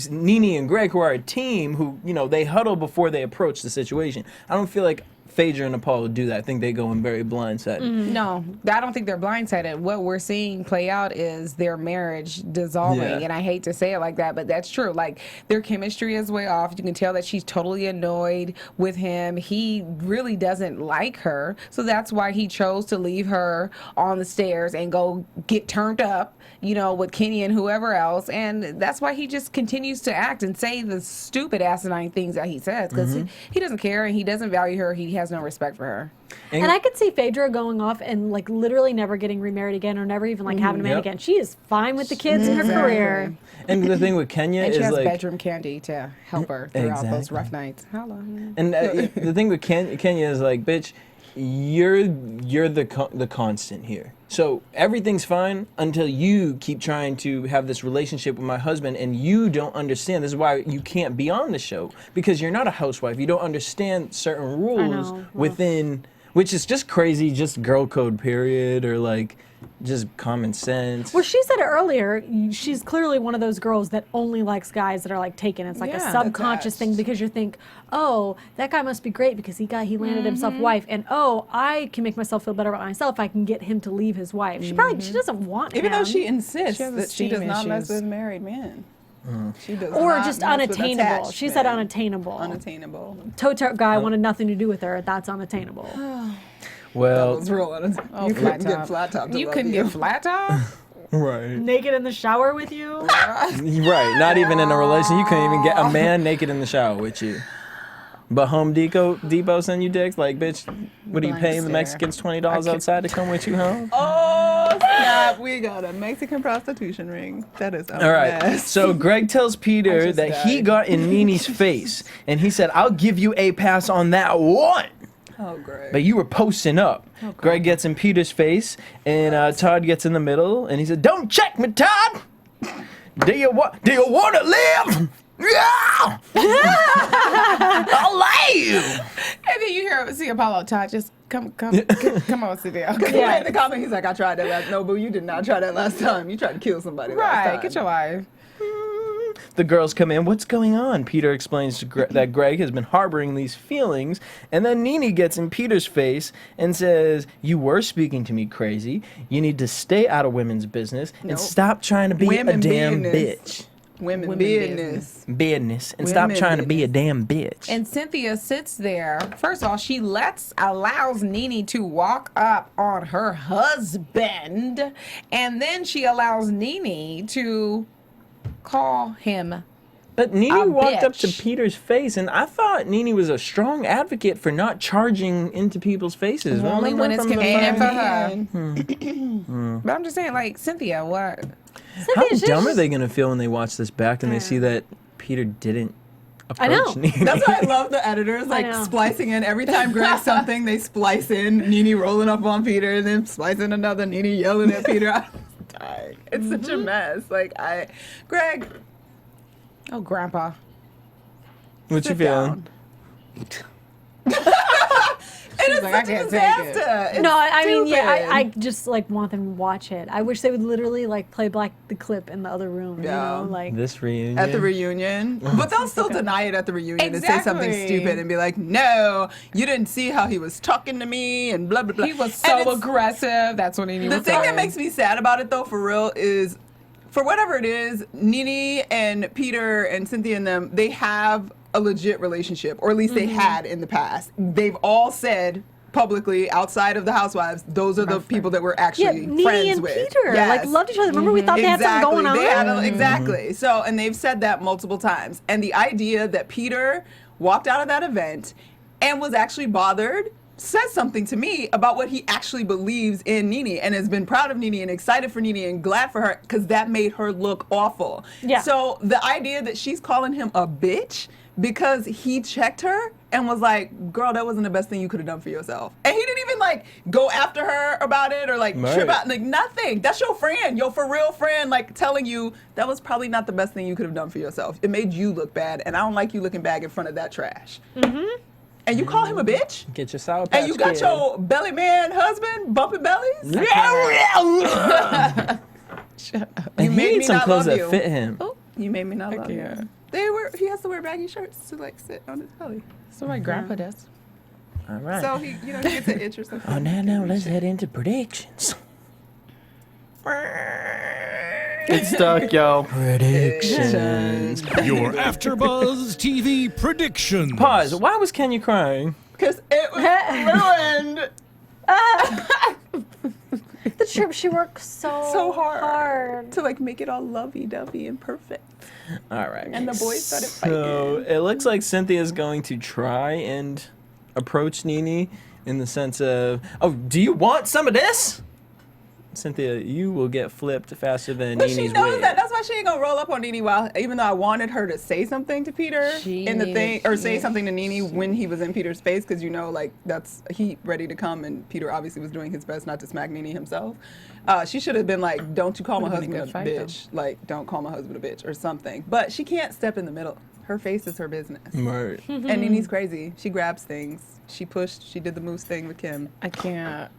Speaker 3: NeNe and Gregg, who are a team who, they huddle before they approach the situation. I don't feel like Phaedra and Paul would do that. I think they go in very blindsided.
Speaker 5: No, I don't think they're blindsided. What we're seeing play out is their marriage dissolving.
Speaker 3: Yeah.
Speaker 5: And I hate to say it like that, but that's true. Like, their chemistry is way off. You can tell that she's totally annoyed with him. He really doesn't like her. So that's why he chose to leave her on the stairs and go get turned up, with Kenya and whoever else. And that's why he just continues to act and say the stupid asinine things that he says. Because he doesn't care and he doesn't value her. He has no respect for her.
Speaker 4: And I could see Phaedra going off and like literally never getting remarried again or never even like having a man again. She is fine with the kids and her career.
Speaker 3: And the thing with Kenya
Speaker 5: And
Speaker 3: is
Speaker 5: she has
Speaker 3: like
Speaker 5: bedroom candy to help her throughout those rough nights. Hello.
Speaker 3: And the thing with Kenya is like, bitch, you're the constant here. So everything's fine until you keep trying to have this relationship with my husband, and you don't understand. This is why you can't be on the show, because you're not a housewife. You don't understand certain rules within, which is just crazy, just girl code period, or like just common sense.
Speaker 4: Well, she said it earlier. She's clearly one of those girls that only likes guys that are like taken. It's like a subconscious thing because you think, oh, that guy must be great because he landed himself a wife, and oh, I can make myself feel better about myself if I can get him to leave his wife. She doesn't want
Speaker 7: Even
Speaker 4: him.
Speaker 7: though she insists
Speaker 5: She has
Speaker 7: that she does
Speaker 5: esteem
Speaker 7: not mess
Speaker 5: issues.
Speaker 7: with married men. She does
Speaker 4: or
Speaker 7: not
Speaker 4: just
Speaker 7: mess with
Speaker 4: unattainable.
Speaker 7: attached
Speaker 4: She said
Speaker 7: men.
Speaker 4: unattainable.
Speaker 7: Unattainable.
Speaker 4: Toe guy wanted nothing to do with her. That's unattainable.
Speaker 3: Well,
Speaker 7: That was real unattainable. You couldn't get flat top.
Speaker 5: You couldn't get flat top?
Speaker 3: right.
Speaker 4: Naked in the shower with you?
Speaker 3: Right, not even in a relation. You couldn't even get a man naked in the shower with you. But Home Depot send you dicks? Like, bitch, what are you
Speaker 5: Blank
Speaker 3: paying the
Speaker 5: stare.
Speaker 3: Mexicans $20 outside to come with you home?
Speaker 7: Oh, snap. We got a Mexican prostitution ring. That is a
Speaker 3: All right,
Speaker 7: mess.
Speaker 3: so Gregg tells Peter
Speaker 7: just
Speaker 3: that he
Speaker 7: died.
Speaker 3: got in NeNe's face, and he said, I'll give you a pass on that one.
Speaker 7: Oh, great.
Speaker 3: But you were posting up. Gregg gets in Peter's face, and Todd gets in the middle, and he said, "Don't check me, Todd. Do you want to live? Yeah, I'll lay you."
Speaker 5: And then you see Apollo, Todd, just come on, sit down.
Speaker 7: Yeah, in the comment, he's like, I tried that. No, boo, you did not try that last time. You tried to kill somebody last
Speaker 5: Right,
Speaker 7: time.
Speaker 5: get your life.
Speaker 3: The girls come in. What's going on? Peter explains to that Gregg has been harboring these feelings, and then NeNe gets in Peter's face and says, "You were speaking to me crazy. You need to stay out of women's business and stop trying to be
Speaker 7: Women
Speaker 3: a damn
Speaker 7: business.
Speaker 3: bitch.
Speaker 7: Women business.
Speaker 3: Business, and
Speaker 7: Women
Speaker 3: stop trying to be a damn bitch."
Speaker 5: And Cynthia sits there. First of all, she allows NeNe to walk up on her husband, and then she allows NeNe to call him.
Speaker 3: But NeNe walked up to
Speaker 5: bitch.
Speaker 3: Peter's face, and I thought NeNe was a strong advocate for not charging into people's faces.
Speaker 5: Only when it's
Speaker 3: Remember from the
Speaker 5: convenient
Speaker 3: first-
Speaker 5: for her. But I'm just saying, like, Cynthia, what?
Speaker 3: How dumb are they going to feel when they watch this back and they see that Peter didn't
Speaker 4: I know.
Speaker 3: approach NeNe?
Speaker 7: That's why I love the editors,
Speaker 4: I
Speaker 7: like
Speaker 4: know.
Speaker 7: splicing in every time Greg something, they splice in NeNe rolling up on Peter, and then splice in another NeNe yelling at Peter. I'm dying. It's such a mess. Like Greg,
Speaker 5: Oh, Grandpa.
Speaker 3: What you
Speaker 7: sit
Speaker 3: feeling?
Speaker 7: it is
Speaker 5: like, I
Speaker 7: such a
Speaker 5: can't take it.
Speaker 7: disaster. It's
Speaker 4: No, I mean, yeah,
Speaker 7: stupid.
Speaker 4: I just like want them to watch it. I wish they would literally like play back the clip in the other room.
Speaker 7: Yeah.
Speaker 4: You know, like
Speaker 3: This reunion.
Speaker 7: At the reunion, but they'll still deny it at the reunion and say something
Speaker 5: Exactly.
Speaker 7: stupid and be like, "No, you didn't see how he was talking to me," and blah blah blah.
Speaker 5: He was
Speaker 7: And
Speaker 5: so
Speaker 7: it's-
Speaker 5: aggressive. That's what he was
Speaker 7: The thing that
Speaker 5: saying.
Speaker 7: makes me sad about it, though, for real, is for whatever it is, NeNe and Peter and Cynthia and them, they have a legit relationship, or at least they had in the past. They've all said publicly, outside of the Housewives, those are the people that we're
Speaker 4: yeah,
Speaker 7: actually
Speaker 4: NeNe
Speaker 7: friends
Speaker 4: and
Speaker 7: with.
Speaker 4: Peter
Speaker 7: Yes.
Speaker 4: like loved each other. Remember we thought they had something going on.
Speaker 7: They had exactly. So, and they've said that multiple times. And the idea that Peter walked out of that event and was actually bothered says something to me about what he actually believes in NeNe, and has been proud of NeNe and excited for NeNe and glad for her, because that made her look awful.
Speaker 4: Yeah.
Speaker 7: So the idea that she's calling him a bitch because he checked her and was like, girl, that wasn't the best thing you could have done for yourself. And he didn't even like go after her about it or like trip out, like nothing. That's your friend, your for real friend, like telling you that was probably not the best thing you could have done for yourself. It made you look bad, and I don't like you looking bad in front of that trash. And you call him a bitch?
Speaker 3: Get your Sour Patch
Speaker 7: And you got
Speaker 3: Kid.
Speaker 7: your belly man husband bumping bellies?
Speaker 3: And
Speaker 7: You
Speaker 3: he
Speaker 7: made
Speaker 3: needs
Speaker 7: me
Speaker 3: some
Speaker 7: not
Speaker 3: clothes
Speaker 7: love
Speaker 3: that
Speaker 7: you.
Speaker 3: fit him.
Speaker 7: You made me not love you. He has to wear baggy shirts to like sit on his belly.
Speaker 5: So my grandpa does.
Speaker 3: All right.
Speaker 7: So he gets an itch or something.
Speaker 3: Oh, now let's head into predictions.
Speaker 8: It's stuck, yo.
Speaker 3: Predictions.
Speaker 1: Your AfterBuzz TV predictions.
Speaker 3: Pause. Why was Kenya crying?
Speaker 7: Because it was ruined.
Speaker 4: The trip, she worked so hard
Speaker 7: to like make it all lovey-dovey and perfect.
Speaker 3: All right.
Speaker 7: And the boys started
Speaker 3: So
Speaker 7: fighting.
Speaker 3: it looks like Cynthia's going to try and approach NeNe in the sense of, oh, do you want some of this? Cynthia, you will get flipped faster than
Speaker 7: But
Speaker 3: NeNe's
Speaker 7: she knows
Speaker 3: wig.
Speaker 7: that. That's why she ain't gonna roll up on NeNe. Even though I wanted her to say something to Peter say something to NeNe when he was in Peter's face, because like that's he ready to come, and Peter obviously was doing his best not to smack NeNe himself. She should have been like, "Don't you call my husband a bitch? Like, don't call my husband a bitch or something." But she can't step in the middle. Her face is her business.
Speaker 3: Right.
Speaker 7: And NeNe's crazy. She grabs things. She pushed. She did the moose thing with Kim.
Speaker 5: I can't.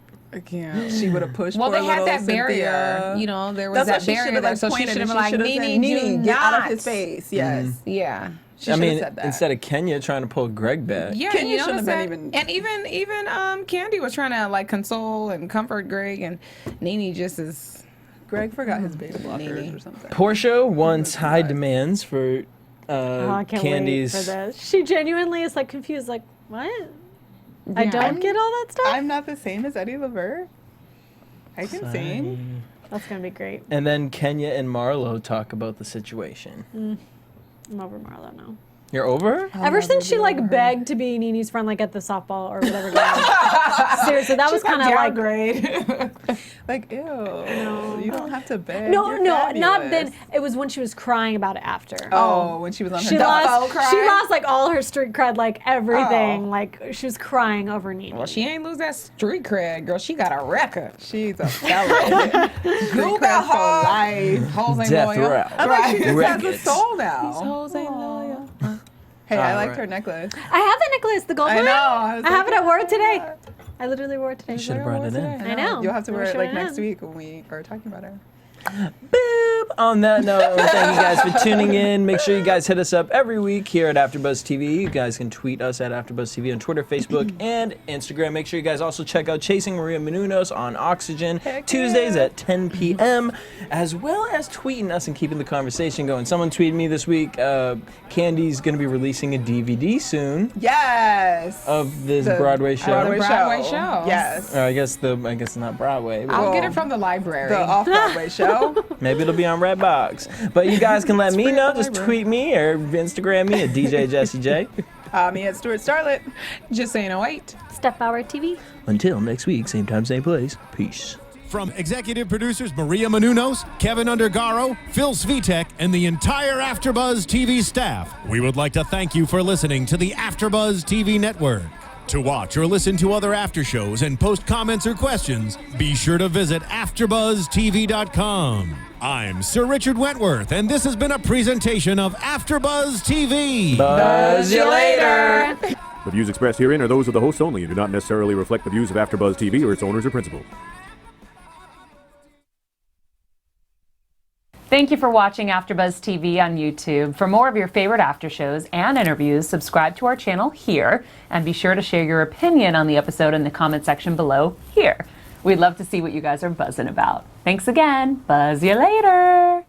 Speaker 7: She would have pushed.
Speaker 5: Well,
Speaker 7: poor
Speaker 5: they had
Speaker 7: little
Speaker 5: that barrier.
Speaker 7: Cynthia.
Speaker 5: You know, there was
Speaker 7: That's
Speaker 5: that
Speaker 7: what she
Speaker 5: barrier
Speaker 7: should've,
Speaker 5: there.
Speaker 7: like,
Speaker 5: So she
Speaker 7: pointed
Speaker 5: should have
Speaker 7: and
Speaker 5: been
Speaker 7: she
Speaker 5: like,
Speaker 7: should've said,
Speaker 5: NeNe, do
Speaker 7: get out of
Speaker 5: not.
Speaker 7: his face. Yes.
Speaker 5: Yeah.
Speaker 7: She
Speaker 3: I
Speaker 7: should have
Speaker 3: mean,
Speaker 7: said that.
Speaker 3: instead of Kenya trying to pull Gregg back.
Speaker 5: Yeah,
Speaker 7: Kenya
Speaker 5: you
Speaker 7: shouldn't have
Speaker 5: notice
Speaker 7: been
Speaker 5: that? And even Candy was trying to like console and comfort Gregg, and NeNe just is.
Speaker 7: Gregg forgot his beta blockers or something.
Speaker 3: Porsha wants high demands for
Speaker 4: I can't
Speaker 3: Candy's.
Speaker 4: wait for this. She genuinely is like confused, like, what? I don't get all that stuff?
Speaker 7: I'm not the same as Eddie Lever. I can sing.
Speaker 4: That's going to be great.
Speaker 3: And then Kenya and Marlo talk about the situation.
Speaker 4: I'm over Marlo now.
Speaker 3: You're over her?
Speaker 4: Ever since she like begged to be NeNe's friend, like at the softball or whatever game. Seriously, that was kind of like
Speaker 7: Like, ew. No. You don't have to beg.
Speaker 4: no,
Speaker 7: You're
Speaker 4: not
Speaker 7: fabulous.
Speaker 4: then. It was when she was crying about it after.
Speaker 7: Oh, when she was on her
Speaker 4: She
Speaker 7: deathbed.
Speaker 4: lost like all her street cred, like everything. Like she was crying over NeNe.
Speaker 5: Well, she ain't lose that street cred, girl. She got a record.
Speaker 7: She's a felon. Street cred for life.
Speaker 5: Hoes ain't
Speaker 3: Death
Speaker 5: loyal.
Speaker 3: row.
Speaker 7: I'm like, she just has a
Speaker 3: Records.
Speaker 7: soul now.
Speaker 5: Hoes ain't loyal.
Speaker 7: Hey, I liked
Speaker 3: right.
Speaker 7: her necklace.
Speaker 4: I have the necklace, the gold
Speaker 7: I
Speaker 4: one.
Speaker 7: know. I was
Speaker 4: I have
Speaker 7: like,
Speaker 4: it. I wore it today. I literally wore it today.
Speaker 3: You should have brought it in.
Speaker 4: I know.
Speaker 7: You'll have to wear
Speaker 4: Never
Speaker 7: it like
Speaker 4: showed
Speaker 7: next
Speaker 4: in.
Speaker 7: week when we are talking about her.
Speaker 3: Boop. On that note, thank you guys for tuning in. Make sure you guys hit us up every week here at AfterBuzz TV. You guys can tweet us at AfterBuzz TV on Twitter, Facebook, and Instagram. Make sure you guys also check out Chasing Maria Menounos on Oxygen Tuesdays at 10 p.m., as well as tweeting us and keeping the conversation going. Someone tweeted me this week, Candy's going to be really a DVD soon
Speaker 7: Yes.
Speaker 3: of this
Speaker 7: The
Speaker 3: Broadway show.
Speaker 5: Broadway show.
Speaker 7: Yes.
Speaker 3: I guess it's not Broadway. but
Speaker 5: I'll get it from the library.
Speaker 7: The off-Broadway show.
Speaker 3: maybe it'll be on Redbox. But you guys can let me know. Just tweet me or Instagram me at DJ Jesse J.
Speaker 7: Me at Stuart Starlet.
Speaker 5: Just saying, wait.
Speaker 4: Step Bauer TV.
Speaker 3: Until next week, same time, same place. Peace.
Speaker 1: From executive producers Maria Menounos, Kevin Undergaro, Phil Svitek, and the entire AfterBuzz TV staff, we would like to thank you for listening to the AfterBuzz TV network. To watch or listen to other after shows and post comments or questions, be sure to visit AfterBuzzTV.com. I'm Sir Richard Wentworth, and this has been a presentation of AfterBuzz TV.
Speaker 3: Buzz you later.
Speaker 9: The views expressed herein are those of the hosts only and do not necessarily reflect the views of AfterBuzz TV or its owners or principals.
Speaker 10: Thank you for watching AfterBuzz TV on YouTube. For more of your favorite after shows and interviews, subscribe to our channel here, and be sure to share your opinion on the episode in the comment section below here. We'd love to see what you guys are buzzing about. Thanks again. Buzz you later.